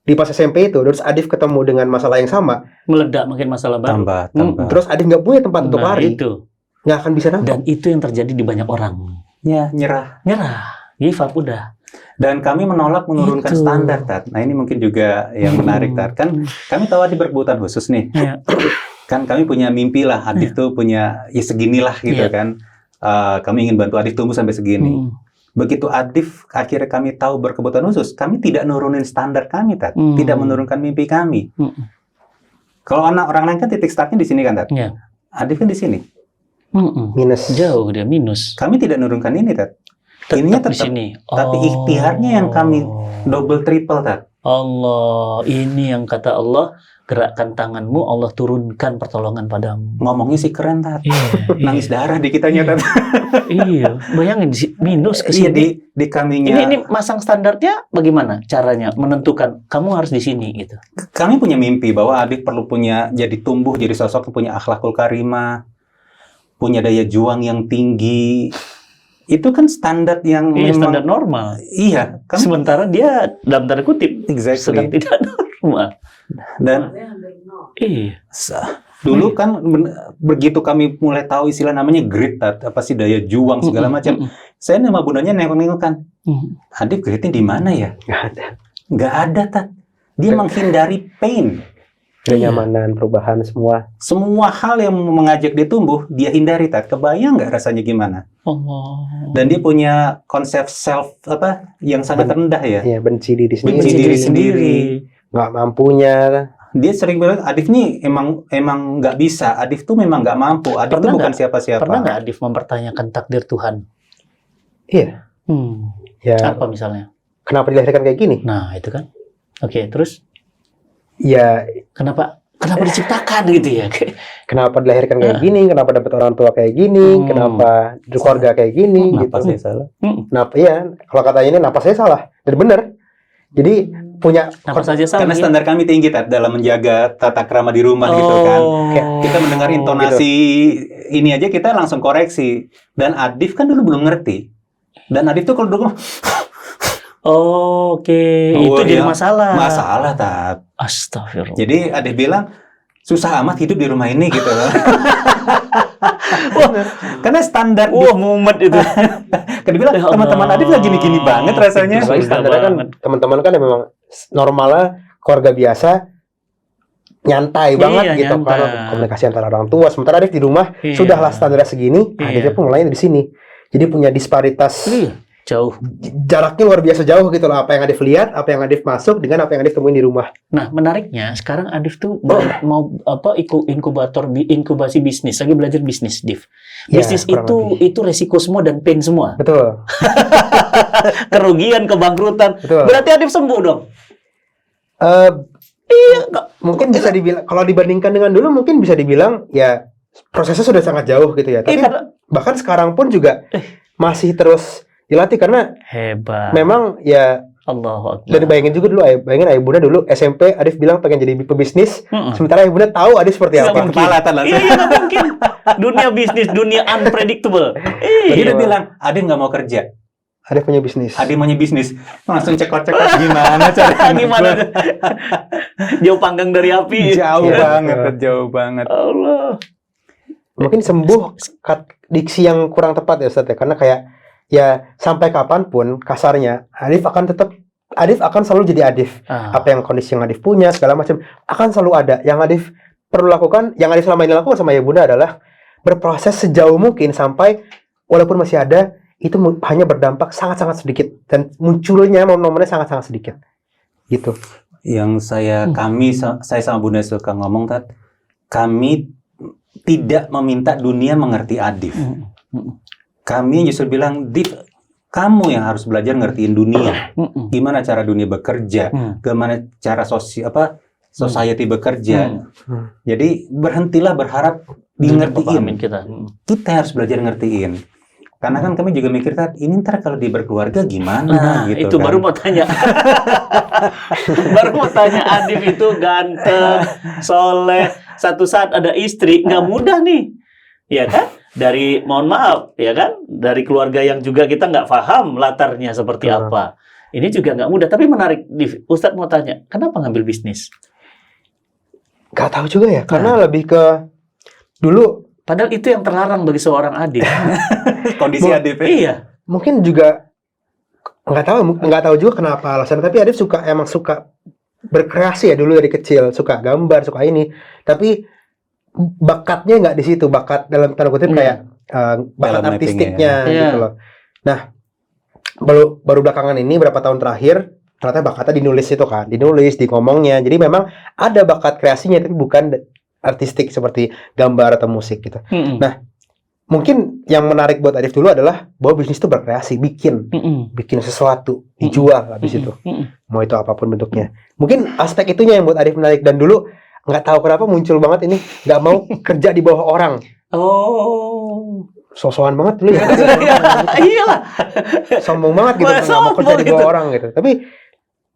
di pas SMP itu, terus Adif ketemu dengan masalah yang sama, Meledak makin masalah baru. Tambah. terus Adif nggak punya tempat untuk Nah, lari, itu. nggak akan bisa nangkep. Dan itu yang terjadi di banyak orang. Ya, nyerah. Nyerah. Give up udah. Dan kami menolak menurunkan Itu. standar, Tat. Nah, ini mungkin juga yang menarik, Tat. Kan kami tahu Adif berkebutuhan khusus nih. Iya. Kan kami punya mimpi lah, Adif tuh punya ya seginilah gitu Iya. kan. Kami ingin bantu Adif tumbuh sampai segini. Begitu Adif akhirnya kami tahu berkebutuhan khusus, kami tidak nurunin standar kami, Tat. Tidak menurunkan mimpi kami. Kalau orang lain kan titik startnya di sini kan, Tat. Iya. Adif kan di sini. Minus. Jauh dia minus. Kami tidak menurunkan ini, Tat. Ininya Tetap di tetap, sini. tapi ikhtiarnya yang kami double triple, Tat. Allah, ini yang kata Allah, gerakkan tanganmu, Allah turunkan pertolongan padamu. Ngomongnya sih keren, Tat. Iya, Nangis darah di kitanya, Tat. iya, bayangin minus ke Iya, sini. di kaminya. Ini masang standarnya bagaimana caranya menentukan kamu harus di sini gitu. Kami punya mimpi bahwa Adif perlu punya jadi tumbuh jadi sosok yang punya akhlakul karimah, punya daya juang yang tinggi. Itu kan standar yang Iya, memang standar normal. Iya, kan Sementara dia dalam tanda kutip sedang exactly. tidak normal. Dan Iya. dulu kan begitu kami mulai tahu istilah namanya grit, Tat, apa sih daya juang segala macam. Saya sama bundanya nengok-nengok kan. Adif gritnya di mana ya? Nggak ada. Nggak ada, Tat. Dia menghindari pain. Kenyamanan, perubahan semua. Semua hal yang mengajak dia tumbuh, dia hindari, Tat. Kebayang nggak rasanya gimana? Allah. Dan dia punya konsep self yang sangat rendah ya. Ya, benci diri sendiri. Benci diri sendiri. Nggak mampunya. Dia sering bilang Adif nih emang nggak bisa. Adif tuh memang nggak mampu. Adif Pernah tuh bukan nggak? siapa-siapa. Pernah nggak Adif mempertanyakan takdir Tuhan? Iya. Ya, Apa misalnya? kenapa dilahirkan kayak gini? Nah, itu kan. Oke, terus Ya, kenapa diciptakan gitu ya? kenapa dilahirkan kayak gini? Kenapa dapat orang tua kayak gini? Kenapa di keluarga kayak gini? Kenapa Gitu. saya salah? Kenapa ya? Kalau katanya ini napas saya salah. Dan benar. Jadi punya Apa saja salah? Karena standar kami tinggi Tat, dalam menjaga tata krama di rumah gitu kan. Kayak Kita mendengar intonasi ini aja kita langsung koreksi. Dan Adif kan dulu belum ngerti. Dan Adif tuh kalau dulu Oke, itu jadi masalah. Masalah, Tat. Astagfirullah. Jadi Adif bilang susah amat hidup di rumah ini gitu loh. Karena standar mumet itu. kan dibilang Ya teman-teman Allah. Adif lagi gini-gini banget rasanya. Apalagi standarnya kan banget. teman-teman kan memang normalnya keluarga biasa nyantai banget Iya, gitu nyantai. kan komunikasi antara orang tua. Sementara Adif di rumah Iya. sudahlah standarnya segini, Iya. Adifnya pun mulainya di sini. Jadi punya disparitas Iya, jauh. jaraknya luar biasa jauh gitu loh. Apa yang Adif lihat, apa yang Adif masuk dengan apa yang Adif temuin di rumah. Nah, menariknya sekarang Adif tuh mau inkubasi bisnis, lagi belajar bisnis, Div. Ya, Bisnis kurang itu resiko semua dan pain semua. Betul, Kerugian, kebangkrutan. betul. Berarti Adif sembuh dong. Mungkin bisa dibilang kalau dibandingkan dengan dulu mungkin bisa dibilang ya prosesnya sudah sangat jauh gitu ya. Tapi karena bahkan sekarang pun juga masih terus dilatih karena hebat. memang ya Allahu dan Akbar. bayangin juga dulu, bayangin ayah bunda dulu SMP Adif bilang pengen jadi pebisnis, Mm-mm. sementara ayah bunda tahu Adif seperti Nggak apa. mungkin. Kepala Tat Iya, langsung. nggak mungkin. Dunia bisnis, dunia unpredictable. Jadi Iya. dia bilang Adif nggak mau kerja. Adif punya bisnis. Adif maunya bisnis. Langsung cekot-cekot gimana caranya? Gimana? Jauh panggang dari api. Jauh Iya, banget, betul. Tat, jauh banget. Allah. Mungkin sembuh diksi yang kurang tepat ya Ustaz ya, karena kayak ya sampai kapanpun kasarnya Adif akan selalu jadi Adif. Ah. Apa yang kondisi yang Adif punya segala macam akan selalu ada. Yang Adif perlu lakukan, yang Adif selama ini lakukan sama ayah bunda adalah berproses sejauh mungkin sampai walaupun masih ada itu hanya berdampak sangat-sangat sedikit dan munculnya momen-momennya sangat-sangat sedikit gitu. Yang saya sama Bunda suka ngomong, Tat, kami tidak meminta dunia mengerti Adif. Kami justru bilang, Div, kamu yang harus belajar ngertiin dunia. Gimana cara dunia bekerja, gimana cara society bekerja. Jadi berhentilah berharap Pahamin dingertiin. kita. Kita harus belajar ngertiin. Karena kan kami juga mikir, Tat, ini ntar kalau dia berkeluarga gimana Nah, gitu itu kan. baru mau tanya. Baru mau tanya, Adif itu ganteng, soleh, satu saat ada istri, nggak mudah nih. Ya kan? Dari, mohon maaf, ya kan? Dari keluarga yang juga kita nggak paham latarnya seperti apa. Ini juga nggak mudah, tapi menarik. Ustadz mau tanya, kenapa ngambil bisnis? Gak tahu juga ya, karena lebih ke dulu Padahal itu yang terlarang bagi seorang Adif. Kondisi Adif ya. Iya. mungkin juga nggak tahu juga kenapa alasan, tapi Adif emang suka berkreasi ya dulu dari kecil, suka gambar, suka ini, tapi bakatnya nggak di situ, bakat dalam tanda kutip kayak bakat Dalam artistiknya mapping ya. gitu loh. Nah, baru belakangan ini berapa tahun terakhir ternyata bakatnya dinulis di ngomongnya, jadi memang ada bakat kreasinya tapi bukan artistik seperti gambar atau musik gitu. Nah, mungkin yang menarik buat Adif dulu adalah bahwa bisnis itu berkreasi, bikin sesuatu, dijual habis itu. Mau itu apapun bentuknya. Mungkin aspek itunya yang buat Adif menarik, dan dulu nggak tahu kenapa muncul banget ini, nggak mau kerja di bawah orang. Oh. Sosokan banget dulu ya. Iyalah. Sombong banget gitu, nggak mau kerja di bawah orang gitu. Tapi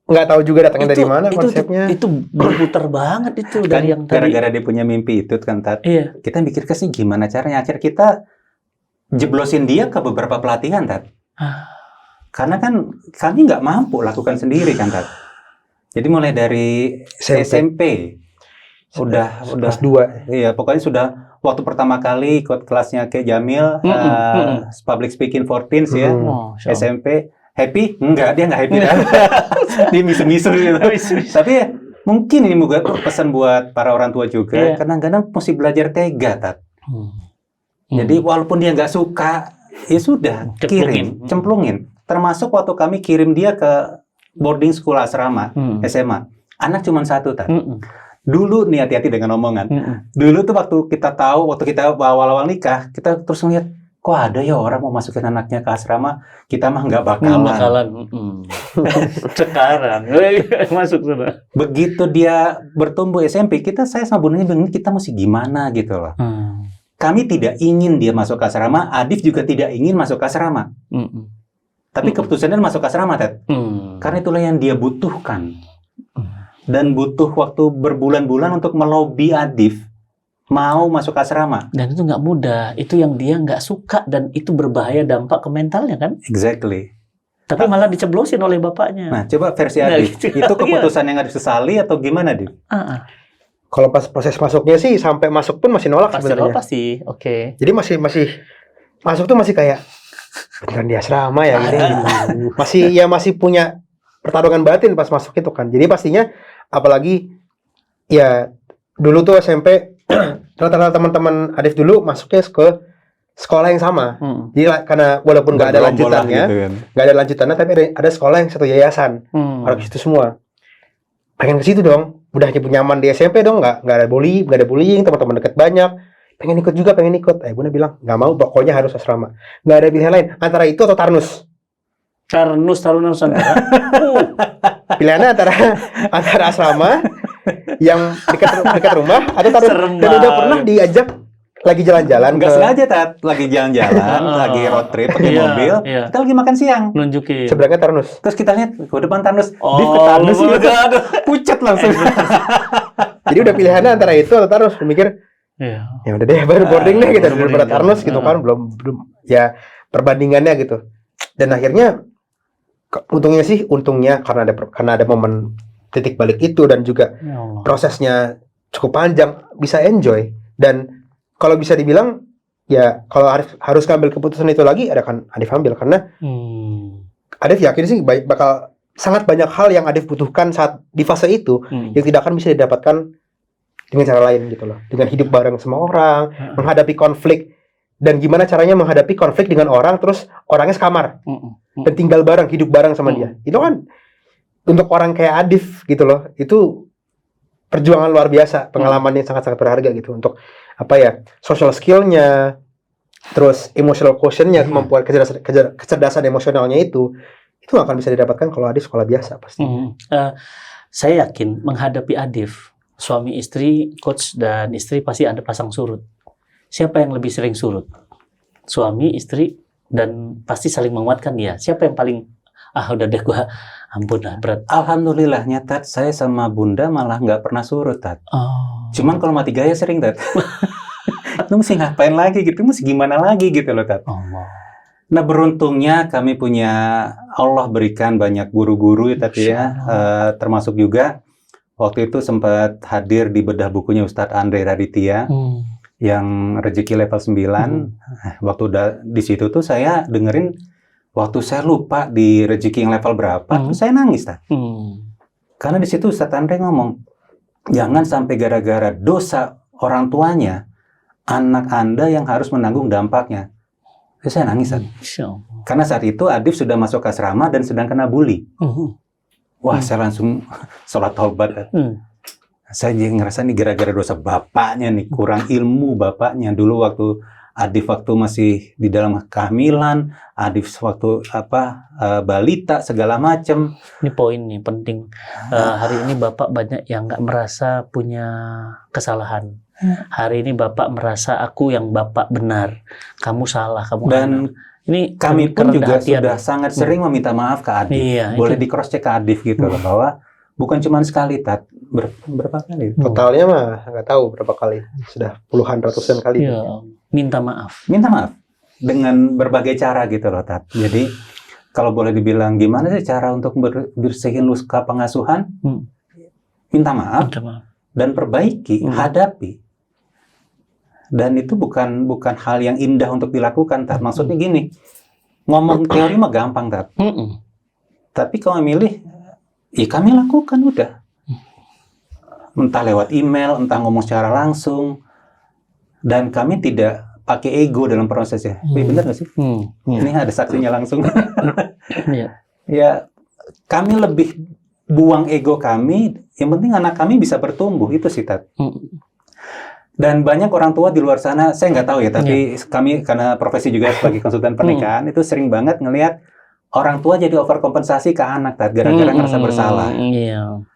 nggak tahu juga datangnya dari mana konsepnya. Itu berputar banget itu Kan dari yang tadi. gara-gara dia punya mimpi itu kan, Tat. Iya. Kita mikir sih gimana caranya. Akhir kita jeblosin dia ke beberapa pelatihan, Tat. Karena kan kami nggak mampu lakukan sendiri kan, Tat. Jadi mulai dari SMP. Udah kelas 2. Iya, pokoknya sudah waktu pertama kali ikut kelasnya ke Jamil, public speaking for teens ya, SMP. Happy? Enggak, dia nggak happy kan. Dia misu-misu gitu. Tapi ya, mungkin ini juga pesan buat para orang tua juga. Kadang-kadang mesti belajar tega, Tat. Jadi walaupun dia nggak suka, ya sudah, cemplungin. Termasuk waktu kami kirim dia ke boarding school asrama, SMA. Anak cuma 1, Tat. Dulu nih, hati-hati dengan omongan. Dulu tuh waktu kita awal-awal nikah, kita terus ngeliat, kok ada ya orang mau masukin anaknya ke asrama, kita mah nggak bakalan. Sekarang masuk sudah. Begitu dia bertumbuh SMP, saya sama Bundanya bingung kita mesti gimana gitu loh. Kami tidak ingin dia masuk ke asrama, Adif juga tidak ingin masuk ke asrama. Tapi keputusannya masuk ke asrama, Ted. Karena itulah yang dia butuhkan. Dan butuh waktu berbulan-bulan untuk melobi Adif mau masuk ke asrama. Dan itu nggak mudah. Itu yang dia nggak suka dan itu berbahaya dampak ke mentalnya kan? Exactly. Tapi malah diceblosin oleh bapaknya. Nah, coba versi Adif. Itu keputusan yang Adif sesali atau gimana, Adif? Kalau pas proses masuknya sih sampai masuk pun masih nolak sebenarnya. Pasti. Oke. Jadi masih masuk tuh masih kayak beneran di asrama ya gitu. Masih punya pertarungan batin pas masuk itu kan. Jadi pastinya apalagi ya dulu tuh SMP rata-rata teman-teman Adif dulu masuknya ke sekolah yang sama. Jadi karena walaupun nggak ada lanjutannya, gitu kan. nggak ada lanjutannya, tapi ada sekolah yang satu yayasan. Orang ke situ semua. Pengen ke situ dong. Udah nyaman di SMP dong, nggak ada bullying, teman-teman deket banyak. Pengen ikut. Bunda bilang nggak mau, pokoknya harus asrama. Nggak ada pilihan lain antara itu atau Tarnus. Taruna Nusantara. Pilihannya antara asrama yang dekat rumah atau Tarnus. Dan udah pernah diajak lagi jalan-jalan. Nggak sengaja, Tat. Lagi jalan-jalan, lagi road trip pakai mobil. Kita lagi makan siang. Nunjukin. Sebenarnya Tarnus. Terus kita lihat ke depan Tarnus. Di ke Tarnus gitu. Pucat langsung. Jadi udah pilihannya antara itu atau Tarnus. Mikir, ya udah deh, baru boarding deh gitu. Belum Tarnus gitu kan. Belum ya perbandingannya gitu. Dan akhirnya untungnya karena ada momen titik balik itu dan juga prosesnya cukup panjang, bisa enjoy. Dan kalau bisa dibilang ya kalau harus ngambil keputusan itu lagi, ada kan Adif ambil karena Adif yakin sih bakal sangat banyak hal yang Adif butuhkan saat di fase itu yang tidak akan bisa didapatkan dengan cara lain gitu loh. Dengan hidup bareng sama orang, menghadapi konflik, dan gimana caranya menghadapi konflik dengan orang terus orangnya sekamar dan tinggal bareng, hidup bareng sama dia. Itu kan untuk orang kayak Adif gitu loh, itu perjuangan luar biasa, pengalaman yang sangat-sangat berharga gitu untuk social skill-nya, terus emotional quotient-nya, kemampuan kecerdasan emosionalnya itu nggak akan bisa didapatkan kalau Adif sekolah biasa pasti. Saya yakin menghadapi Adif, suami istri, coach dan istri pasti ada pasang surut. Siapa yang lebih sering surut? Suami, istri, dan pasti saling menguatkan dia. Siapa yang paling udah deh gua ampun lah berat. Alhamdulillahnya, Tat, saya sama Bunda malah nggak pernah surut, Tat. Cuman kalau mati gaya sering, Tat. Lu mesti ngapain lagi gitu, mesti gimana lagi gitu loh, Tat. Nah, beruntungnya kami punya, Allah berikan banyak guru-guru ya, Tat ya. Termasuk juga waktu itu sempat hadir di bedah bukunya Ustadz Andre Raditya yang rezeki level 9. Waktu di situ tuh saya dengerin, waktu saya lupa di rezeki yang level berapa, terus saya nangis, Tat. Karena di situ Ustadz Andre ngomong, jangan sampai gara-gara dosa orang tuanya, anak Anda yang harus menanggung dampaknya. Terus saya nangis, Tat. Karena saat itu Adif sudah masuk ke asrama dan sedang kena bully. Wah, saya langsung sholat taubat, Tat. Saya ngerasa nih gara-gara dosa bapaknya nih, kurang ilmu bapaknya. Dulu waktu Adif masih di dalam kehamilan, Adif waktu balita segala macam. Ini poin nih penting. Hari ini Bapak banyak yang nggak merasa punya kesalahan. Hari ini Bapak merasa aku yang Bapak benar, kamu salah, kamu dan ini kami pun juga sudah sangat sering meminta maaf ke Adif. Boleh di cross check ke Adif gitu loh, bahwa bukan cuma sekali, Tat. Berapa kali? Totalnya mah nggak tahu berapa kali. Sudah puluhan ratusan kali. Minta maaf. Minta maaf. Dengan berbagai cara gitu loh, Tat. Jadi, kalau boleh dibilang gimana sih cara untuk bersihin luka pengasuhan? Minta maaf. Dan perbaiki, hadapi. Dan itu bukan hal yang indah untuk dilakukan, Tat. Maksudnya gini, ngomong teori mah gampang, Tat. Tapi kalau milih, ya kami lakukan udah. Entah lewat email, entah ngomong secara langsung. Dan kami tidak pakai ego dalam prosesnya. Benar nggak sih? Ini ada saksinya langsung. Ya, kami lebih buang ego kami. Yang penting anak kami bisa bertumbuh, itu sih, Tat. Dan banyak orang tua di luar sana, saya nggak tahu ya, tapi kami karena profesi juga sebagai konsultan pernikahan, itu sering banget ngelihat orang tua jadi overkompensasi ke anak, Tat, gara-gara ngerasa bersalah. Iya.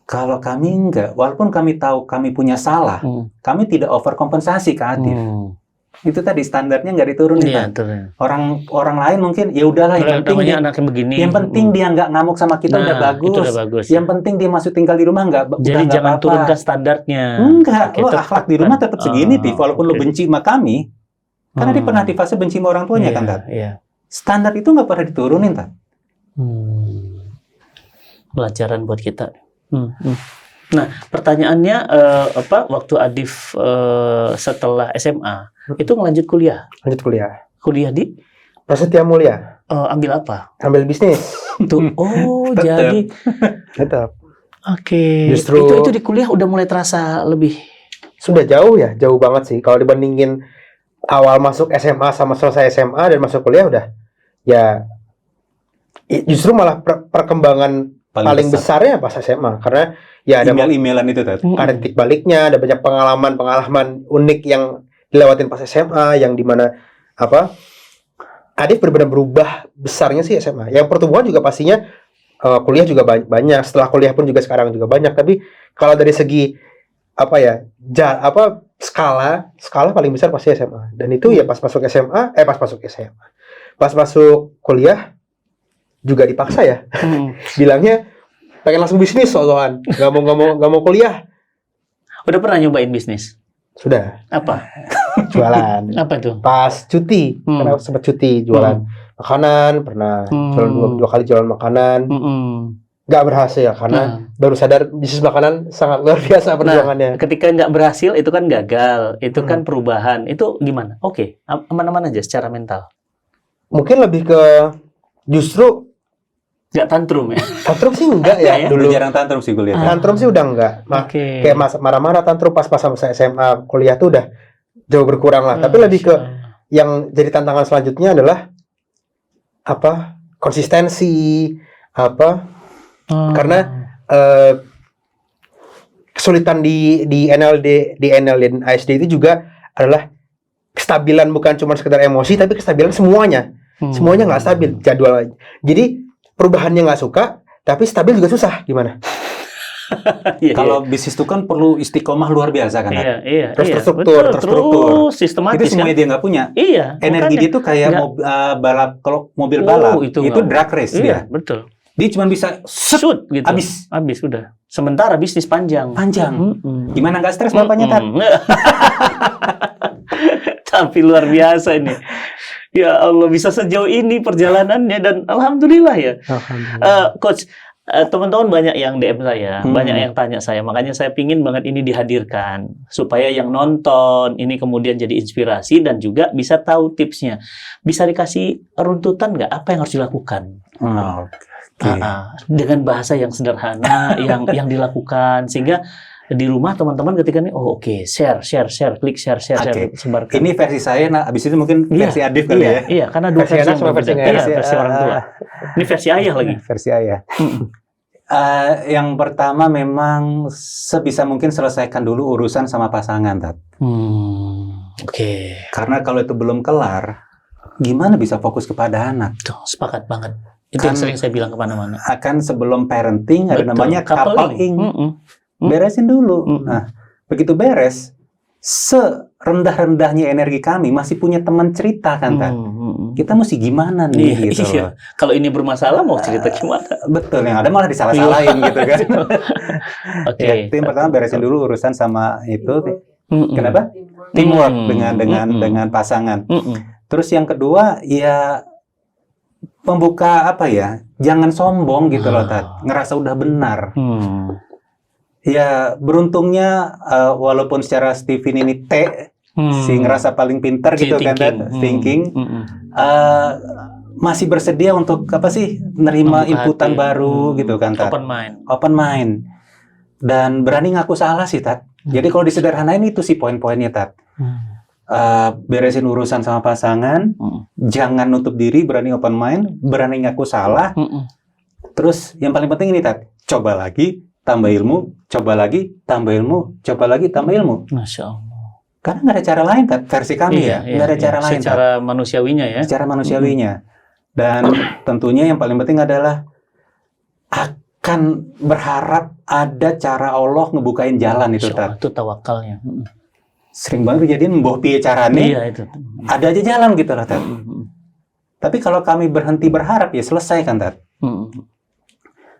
Kalau kami enggak, walaupun kami tahu kami punya salah, kami tidak overkompensasi ke Adif. Itu tadi standarnya nggak diturunin. Iya, orang lain mungkin ya udahlah, yang penting dia, anaknya begini. yang penting dia nggak ngamuk sama kita, udah bagus. Itu udah bagus. Yang penting dia masuk tinggal di rumah nggak. Jadi udah jangan apa-apa. turunkan standarnya. Enggak, lo akhlak di rumah tetap segini, Tif. Walaupun lo benci sama kami, karena dia pernah di fase benci sama orang tuanya, kan, Tat? Iya. Standar itu nggak pernah diturunin, Tat. Pelajaran buat kita. Nah, pertanyaannya waktu Adif setelah SMA itu ngelanjut kuliah. Lanjut kuliah. Kuliah di Prasetya Mulia. ambil apa? Ambil bisnis. Tuh. Oh, jadi Tetap. oke. Justru Itu di kuliah udah mulai terasa lebih. Sudah jauh ya, jauh banget sih. Kalau dibandingin awal masuk SMA sama selesai SMA dan masuk kuliah udah ya justru malah perkembangan paling besarnya pas SMA, karena ya ada email-emailan itu, Tat. ada titik baliknya, ada banyak pengalaman unik yang dilewatin pas SMA, yang dimana Adif benar-benar berubah besarnya sih SMA. Yang pertumbuhan juga pastinya kuliah juga banyak, setelah kuliah pun juga sekarang juga banyak. Tapi kalau dari segi skala paling besar pasti SMA. Dan itu ya pas masuk kuliah juga dipaksa ya. Bilangnya pengen langsung bisnis soalnya, nggak mau kuliah. Udah pernah nyobain bisnis? Sudah. Apa? Jualan. Apa tuh? Pas cuti, karena sempat cuti jualan makanan, pernah jualan dua kali jualan makanan. Nggak berhasil karena baru sadar bisnis makanan sangat luar biasa perjuangannya. Ketika nggak berhasil itu kan gagal, itu kan perubahan. Itu gimana? Oke, aman-aman aja secara mental. Mungkin lebih ke justru nggak tantrum ya? Tantrum sih enggak ya. Dulu jarang tantrum sih kuliah. Tantrum sih udah enggak. Kayak marah-marah tantrum pas masa SMA, kuliah tuh udah jauh berkurang lah. Tapi lebih ke yang jadi tantangan selanjutnya adalah konsistensi karena kesulitan di NLD dan ASD itu juga adalah kestabilan, bukan cuma sekedar emosi, tapi kestabilan semuanya. Semuanya nggak stabil jadwal. Jadi perubahannya nggak suka, tapi stabil juga susah. Gimana? Kalau bisnis itu kan perlu istiqomah luar biasa kan? Iya. Terstruktur, sistematis. Itu semuanya dia nggak punya. Iya. Energi dia tuh kayak balap, kalau mobil balap itu drag race dia. Betul. Dia cuma bisa shoot gitu. Habis udah. Sementara bisnis panjang. Gimana nggak stres bapaknya, Tat? Tapi luar biasa ini. Ya Allah, bisa sejauh ini perjalanannya, dan alhamdulillah ya. Coach, teman-teman banyak yang DM saya, banyak yang tanya saya, makanya saya pingin banget ini dihadirkan supaya yang nonton ini kemudian jadi inspirasi dan juga bisa tahu tipsnya. Bisa dikasih runtutan nggak apa yang harus dilakukan? Dengan bahasa yang sederhana yang dilakukan, sehingga di rumah teman-teman ketika ini share, klik share, sebarkan. Ini versi saya, abis itu mungkin versi Adif kali ya. Iya, karena dua versi yang berbeda. Versi orang tua. Ini versi ayah lagi. Versi ayah. Yang pertama memang sebisa mungkin selesaikan dulu urusan sama pasangan, Tat. Karena kalau itu belum kelar, gimana bisa fokus kepada anak? Tuh, sepakat banget. Itu yang sering saya bilang kemana-mana. Akan sebelum parenting ada namanya coupling. Beresin dulu. Nah, begitu beres, serendah-rendahnya energi kami masih punya teman cerita kan, Tat? Kita mesti gimana nih gitu loh. Kalau ini bermasalah mau cerita gimana? Betul, yang ada malah disalah-salahin gitu kan. Itu yang pertama, beresin dulu urusan sama itu. Kenapa? Teamwork dengan pasangan. Terus yang kedua ya membuka jangan sombong gitu loh, Tat. Ngerasa udah benar. Ya beruntungnya walaupun secara Steven ini si ngerasa paling pintar gitu kan, thinking masih bersedia untuk nerima inputan baru gitu kan, Tat. Open mind dan berani ngaku salah sih, Tat. Jadi kalau disederhanain itu sih poin-poinnya, Tat. Beresin urusan sama pasangan, jangan nutup diri, berani open mind, berani ngaku salah. Terus yang paling penting ini, Tat, coba lagi tambah ilmu, coba lagi, tambah ilmu, coba lagi, tambah ilmu. Masya Allah. Karena nggak ada cara lain, Tat. Versi kami ya, nggak ada cara lain, Tat. Secara manusiawinya ya. Secara manusiawinya. Dan tentunya yang paling penting adalah akan berharap ada cara Allah ngebukain jalan itu, Masya Allah, Tat. itu tawakalnya. Sering banget kejadian mbah piye carane, Iya itu. ada aja jalan gitu lah, Tat. Tapi kalau kami berhenti berharap, ya selesai kan, Tat.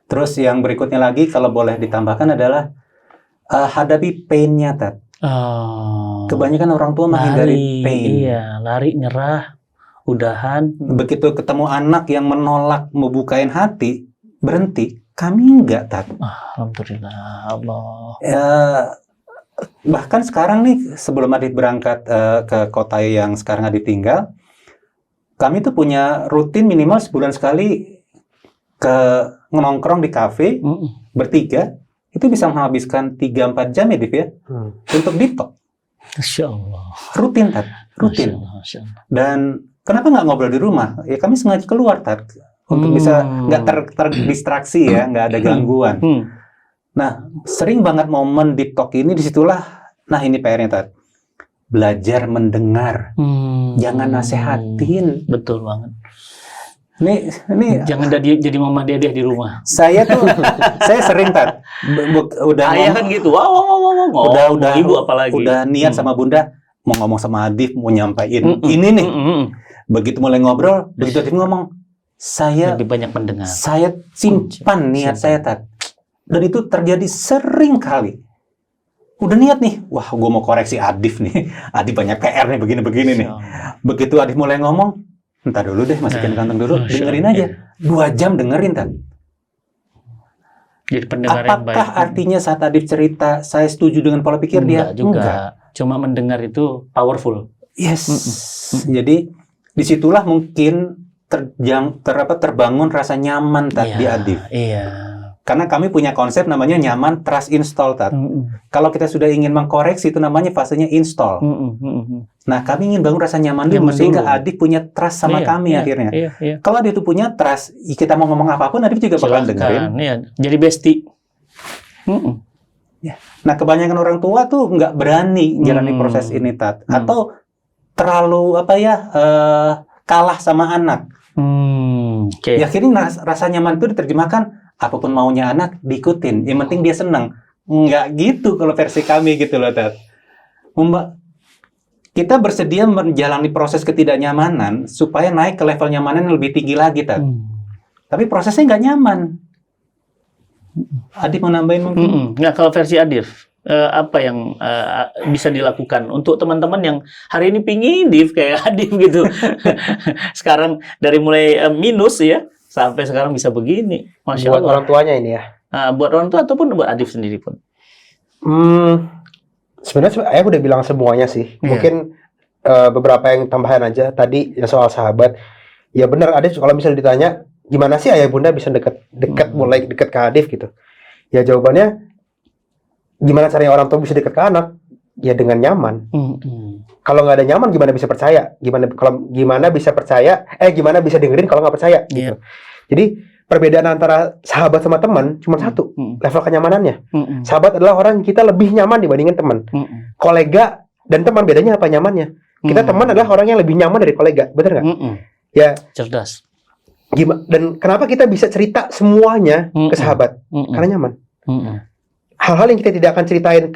Terus yang berikutnya lagi, kalau boleh ditambahkan adalah hadapi pain-nya, Tat. Kebanyakan orang tua menghindari pain. Iya, lari, nyerah, udahan. Begitu ketemu anak yang menolak membukain hati, berhenti. Kami enggak, Tat. Alhamdulillah, Allah. Bahkan sekarang nih, sebelum Adit berangkat ke kota yang sekarang Adit tinggal, kami tuh punya rutin minimal sebulan sekali ke nongkrong di kafe, bertiga, itu bisa menghabiskan 3-4 jam ya, Div ya, untuk detox. Masya Allah. Rutin, Tat. Rutin. Masya Allah. Dan kenapa nggak ngobrol di rumah? Ya kami sengaja keluar, Tat. Untuk bisa nggak terdistraksi ya, nggak ada gangguan. Nah, sering banget momen detox ini, disitulah, nah ini PR-nya, Tat. Belajar mendengar. Jangan nasehatin. Betul banget. Ini jangan jadi mama dedeh di rumah. Saya tuh, saya sering, Tat. Udah ayah kan gitu. Udah ibu apalagi. Udah niat sama Bunda mau ngomong sama Adif, mau nyampain ini nih. Begitu mulai ngobrol, begitu Adif ngomong, saya lebih banyak mendengar. Saya simpan niat saya, Tat. Dan itu terjadi sering kali. Udah niat nih, wah gue mau koreksi Adif nih. Adif banyak PR nih, begini-begini nih. Begitu Adif mulai ngomong, entar dulu deh, masukin kantong dulu, dengerin aja. 2 jam dengerin, Tat. Jadi pendengar yang baik. Apakah artinya saat Adif cerita, saya setuju dengan pola pikir dia? Enggak. Cuma mendengar itu powerful. Yes. Jadi disitulah mungkin terbangun rasa nyaman, Tat, di Adif. Iya. Karena kami punya konsep namanya nyaman trust install, Tat. Kalau kita sudah ingin mengkoreksi, itu namanya fasenya install. Nah, kami ingin bangun rasa nyaman dulu, sehingga Adif punya trust sama kami akhirnya. Kalau Adif itu punya trust, kita mau ngomong apapun, Adif juga bakal dengerin. Iya. Jadi bestie. Nah, kebanyakan orang tua tuh nggak berani jalani proses ini, Tat. Atau terlalu, kalah sama anak. Ya, akhirnya rasa nyaman itu diterjemahkan, apapun maunya anak, diikutin. Yang penting dia senang. Nggak gitu kalau versi kami gitu loh, Tat. Kita bersedia menjalani proses ketidaknyamanan supaya naik ke level nyamanan yang lebih tinggi lagi, Tat. Tapi prosesnya nggak nyaman. Adif mau nambahin mungkin? Nah, kalau versi Adif, apa yang bisa dilakukan untuk teman-teman yang hari ini pingin Div kayak Adif gitu. Sekarang dari mulai minus ya, sampai sekarang bisa begini. Masya buat Allah. Orang tuanya ini ya. Buat orang tua ataupun buat Adif sendiri pun. Sebenarnya ayah udah bilang semuanya sih. Mungkin beberapa yang tambahan aja. Tadi yang soal sahabat. Ya benar, Adif kalau misalnya ditanya, gimana sih ayah bunda bisa mulai dekat ke Adif gitu. Ya jawabannya, gimana caranya orang tua bisa dekat ke anak? Ya dengan nyaman. Kalau nggak ada nyaman, gimana bisa percaya? Gimana bisa dengerin kalau nggak percaya? Gitu. Jadi perbedaan antara sahabat sama teman cuma satu, level kenyamanannya. Sahabat adalah orang yang kita lebih nyaman dibandingin teman. Kolega dan teman bedanya apa nyamannya? Kita teman adalah orang yang lebih nyaman dari kolega, benar nggak? Ya. Cerdas. Dan kenapa kita bisa cerita semuanya ke sahabat? Karena nyaman. Hal-hal yang kita tidak akan ceritain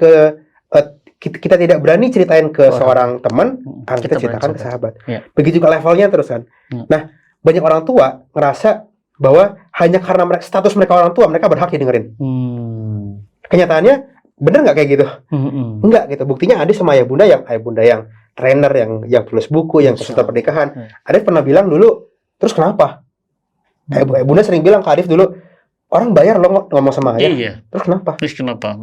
kita tidak berani ceritain ke seorang teman, akan kita ceritakan ke sahabat. Begitu juga levelnya terus kan. Nah, banyak orang tua ngerasa bahwa hanya karena status mereka orang tua, mereka berhak didengerin. Kenyataannya bener nggak kayak gitu? Enggak gitu. Buktinya ada sama ayah bunda yang trainer, yang tulis buku, yang konsultan pernikahan. Adif pernah bilang dulu, terus kenapa? Ayah bunda sering bilang ke Adif dulu, orang bayar lo ngomong sama ayah. Iya. Terus kenapa?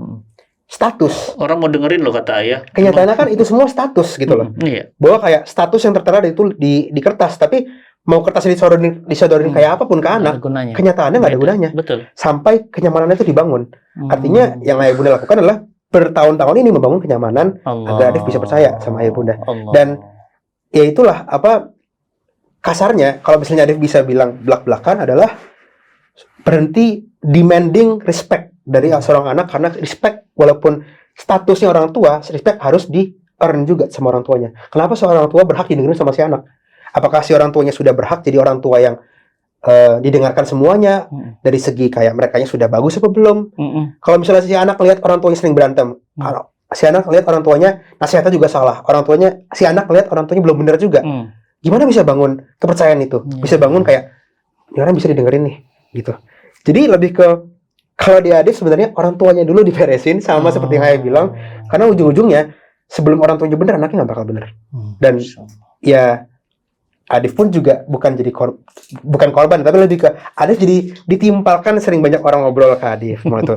Status. Orang mau dengerin lo kata ayah. Kenyataannya kan itu semua status gitu loh. Bahwa kayak status yang tertera di kertas, tapi mau kertasnya disodorin kayak apapun ke anak, kenyataannya nggak ada gunanya. Betul. Sampai kenyamanannya itu dibangun. Artinya yang ayah bunda lakukan adalah bertahun-tahun ini membangun kenyamanan agar Adif bisa percaya sama ayah bunda. Dan ya itulah kasarnya kalau misalnya Adif bisa bilang belak-belakan adalah berhenti demanding respect dari seorang anak karena respect, walaupun statusnya orang tua, respect harus di-earn juga sama orang tuanya. Kenapa seorang tua berhak didengerin sama si anak? Apakah si orang tuanya sudah berhak jadi orang tua yang didengarkan semuanya dari segi kayak merekanya sudah bagus apa belum? Kalau misalnya si anak lihat orang tuanya sering berantem, si anak lihat orang tuanya nasihatnya juga salah, si anak lihat orang tuanya belum benar juga, gimana bisa bangun kepercayaan itu? Bisa bangun kayak ini orang bisa didengerin nih, gitu. Jadi lebih ke kalau di Adif sebenarnya orang tuanya dulu diberesin sama seperti yang Ayah bilang, karena ujung-ujungnya sebelum orang tuanya benar, anaknya nggak bakal benar. Dan ya Adif pun juga bukan bukan korban, tapi lebih ke Adif jadi ditimpalkan sering banyak orang ngobrol ke Adif, mau itu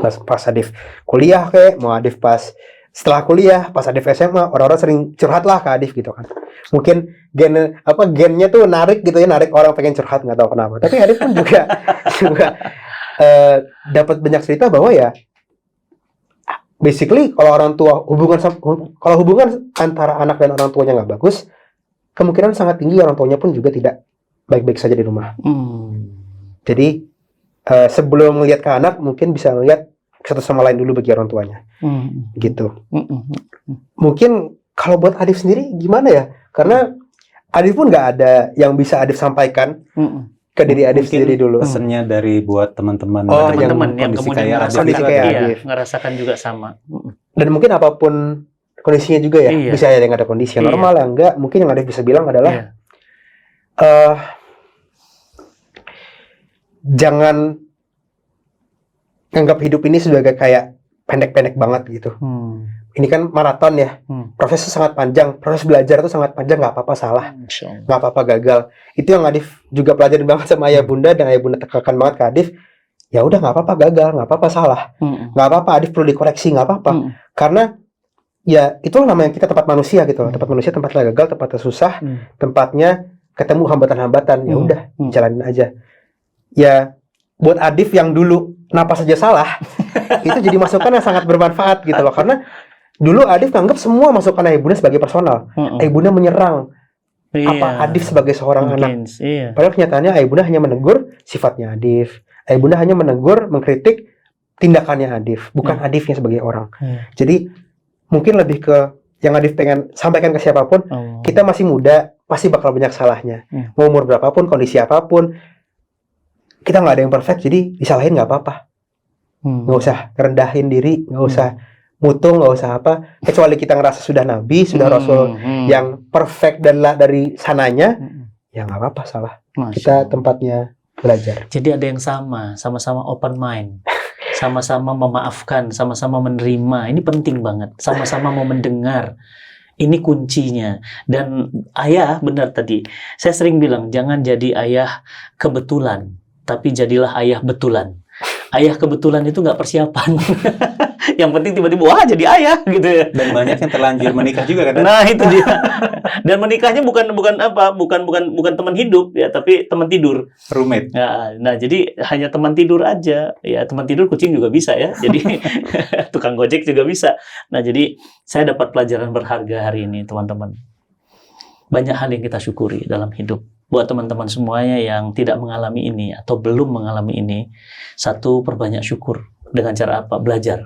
pas Adif kuliah mau Adif pas setelah kuliah, pas Adif SMA, orang-orang sering curhat lah ke Adif gitu kan. Mungkin gennya tuh narik gitu ya, narik orang pengen curhat nggak tahu kenapa. Tapi Adif pun juga dapat banyak cerita bahwa ya basically kalau orang tua kalau hubungan antara anak dan orang tuanya nggak bagus, kemungkinan sangat tinggi orang tuanya pun juga tidak baik-baik saja di rumah. Jadi sebelum melihat ke anak, mungkin bisa melihat satu sama lain dulu bagi orang tuanya. Gitu. Mungkin kalau buat Adif sendiri gimana ya? Karena Adif pun nggak ada yang bisa Adif sampaikan ke diri Adif sendiri dulu. Pesannya dari buat teman-teman yang kemudian ngerasakan juga sama. Dan mungkin apapun kondisinya juga ya, bisa yang ada kondisi normal yang enggak, mungkin yang Adif bisa bilang adalah jangan anggap hidup ini sebagai kayak pendek-pendek banget gitu. Ini kan maraton ya, prosesnya sangat panjang, proses belajar itu sangat panjang, nggak apa-apa salah, nggak apa-apa gagal. Itu yang Adif juga pelajarin banget sama ayah bunda, dan ayah bunda tekankan banget ke Adif, ya udah nggak apa-apa gagal, nggak apa-apa salah, nggak apa-apa Adif perlu dikoreksi, nggak apa-apa, karena ya itulah namanya kita tempat manusia gitu, tempat manusia, tempatnya gagal, tempatnya susah, tempatnya ketemu hambatan-hambatan, ya udah jalanin aja. Ya buat Adif yang dulu napas saja salah, itu jadi masukan yang sangat bermanfaat gitu loh, karena dulu Adif anggap semua masukan ayah bunda sebagai personal, ayah bunda menyerang apa Adif sebagai seorang anak, padahal kenyataannya ayah bunda hanya menegur sifatnya Adif, ayah bunda hanya menegur, mengkritik tindakannya Adif, bukan Adifnya sebagai orang. Jadi mungkin lebih ke yang Adif pengen sampaikan ke siapapun, kita masih muda, pasti bakal banyak salahnya. Mau umur berapapun, kondisi apapun, kita nggak ada yang perfect, jadi disalahin nggak apa-apa. Nggak usah rendahin diri, nggak usah mutung, nggak usah apa. Kecuali kita ngerasa sudah nabi, sudah rasul yang perfect dan dari sananya, ya nggak apa-apa salah. Kita tempatnya belajar. Jadi ada yang sama-sama open mind. Sama-sama memaafkan, sama-sama menerima. Ini penting banget. Sama-sama mau mendengar. Ini kuncinya. Dan ayah, benar tadi. Saya sering bilang, jangan jadi ayah kebetulan, tapi jadilah ayah betulan. Ayah kebetulan itu nggak persiapan. Yang penting tiba-tiba, wah jadi ayah gitu ya. Dan banyak yang terlanjur menikah juga kan. Nah itu dia. Dan menikahnya bukan teman hidup ya, tapi teman tidur. Roommate. Nah jadi hanya teman tidur aja. Ya teman tidur kucing juga bisa ya. Jadi tukang gojek juga bisa. Nah jadi saya dapat pelajaran berharga hari ini teman-teman. Banyak hal yang kita syukuri dalam hidup. Buat teman-teman semuanya yang tidak mengalami ini atau belum mengalami ini, satu, perbanyak syukur. Dengan cara apa? Belajar.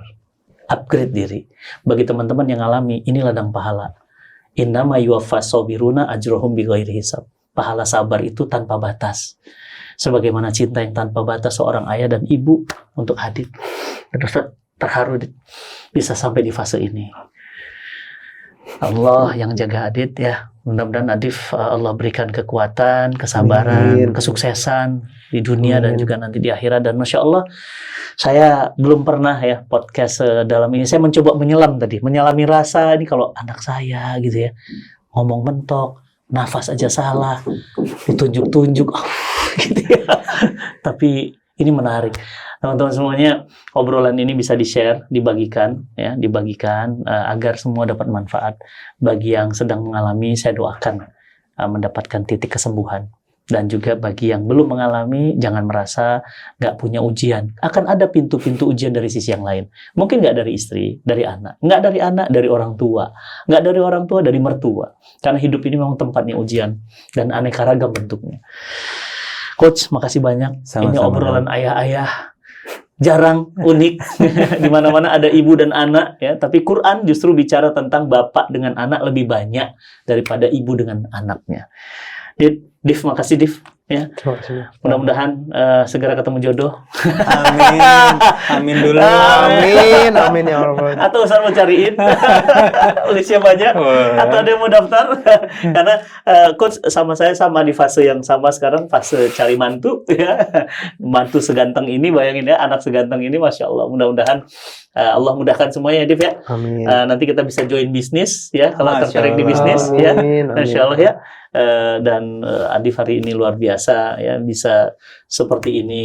Upgrade diri. Bagi teman-teman yang alami, ini ladang pahala. Innama yuwaffas sabiruna ajrohum bighairi hisab. Pahala sabar itu tanpa batas. Sebagaimana cinta yang tanpa batas seorang ayah dan ibu untuk Adif. Dan terharu bisa sampai di fase ini. Allah yang jaga Adit ya. Mudah-mudahan Adif Allah berikan kekuatan, kesabaran, kesuksesan di dunia dan juga nanti di akhirat. Dan Masya Allah, saya belum pernah ya podcast dalam ini. Saya mencoba menyelam tadi, menyelami rasa ini kalau anak saya gitu ya, ngomong mentok, nafas aja salah, ditunjuk-tunjuk, gitu ya. Tapi ini menarik. Teman-teman semuanya, obrolan ini bisa di-share, dibagikan agar semua dapat manfaat. Bagi yang sedang mengalami, saya doakan mendapatkan titik kesembuhan. Dan juga bagi yang belum mengalami, jangan merasa nggak punya ujian. Akan ada pintu-pintu ujian dari sisi yang lain. Mungkin nggak dari istri, dari anak. Nggak dari anak, dari orang tua. Nggak dari orang tua, dari mertua. Karena hidup ini memang tempatnya ujian. Dan aneka ragam bentuknya. Coach, makasih banyak. Sama-sama. Ini obrolan ayah-ayah. jarang, unik. Di mana-mana ada ibu dan anak ya, tapi Quran justru bicara tentang bapak dengan anak lebih banyak daripada ibu dengan anaknya. Div, makasih Div ya. Terima kasih. Mudah-mudahan segera ketemu jodoh. Amin. Amin dulu. Amin, amin ya Allah. Atau Ustaz mau cariin ulisnya banyak, atau ada yang mau daftar. Karena coach sama saya sama di fase yang sama sekarang, fase cari mantu ya. Mantu seganteng ini, bayangin ya, anak seganteng ini, Masya Allah. Mudah-mudahan Allah mudahkan semuanya ya Div ya. Amin. Nanti kita bisa join bisnis ya, kalau Masya tertarik di Allah. bisnis ya. Amin, amin. Masya Allah ya. Dan Adif hari ini luar biasa ya, bisa seperti ini,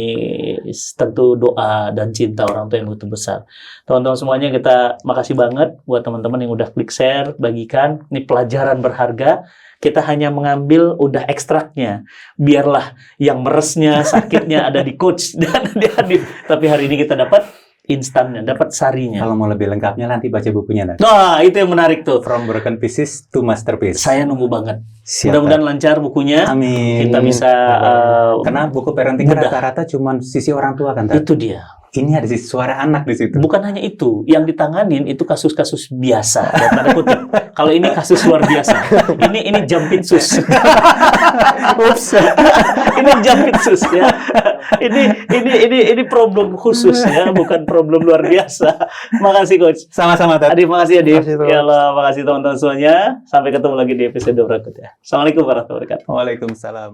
tentu doa dan cinta orang tua yang begitu besar. Teman-teman semuanya, kita makasih banget buat teman-teman yang udah klik share, bagikan. Ini pelajaran berharga. Kita hanya mengambil udah ekstraknya. Biarlah yang meresnya, sakitnya ada di coach dan di Adif. Tapi hari ini kita dapat instannya, dapat sarinya. Kalau mau lebih lengkapnya nanti baca bukunya. Tat. Nah, itu yang menarik tuh. From Broken Pieces to Masterpiece. Saya nunggu banget. Siap, Mudah-mudahan lancar bukunya. Amin. Kita bisa Karena buku parenting mudah. rata-rata cuma sisi orang tua kan, Tat? itu dia. Ini ada sisi suara anak di situ. Bukan hanya itu, yang ditanganin itu kasus-kasus biasa. Dan tanda kutip. Kalau ini kasus luar biasa. Ini jampitsus. Ups. Ini jampitsus ya. Ini problem khusus ya, bukan problem luar biasa. Makasih coach. Sama-sama, Tat. Adif, makasih ya Adif. Makasih, Coach. Ya Allah, makasih teman-teman semuanya. Sampai ketemu lagi di episode berikutnya. Assalamualaikum warahmatullahi wabarakatuh. Waalaikumsalam.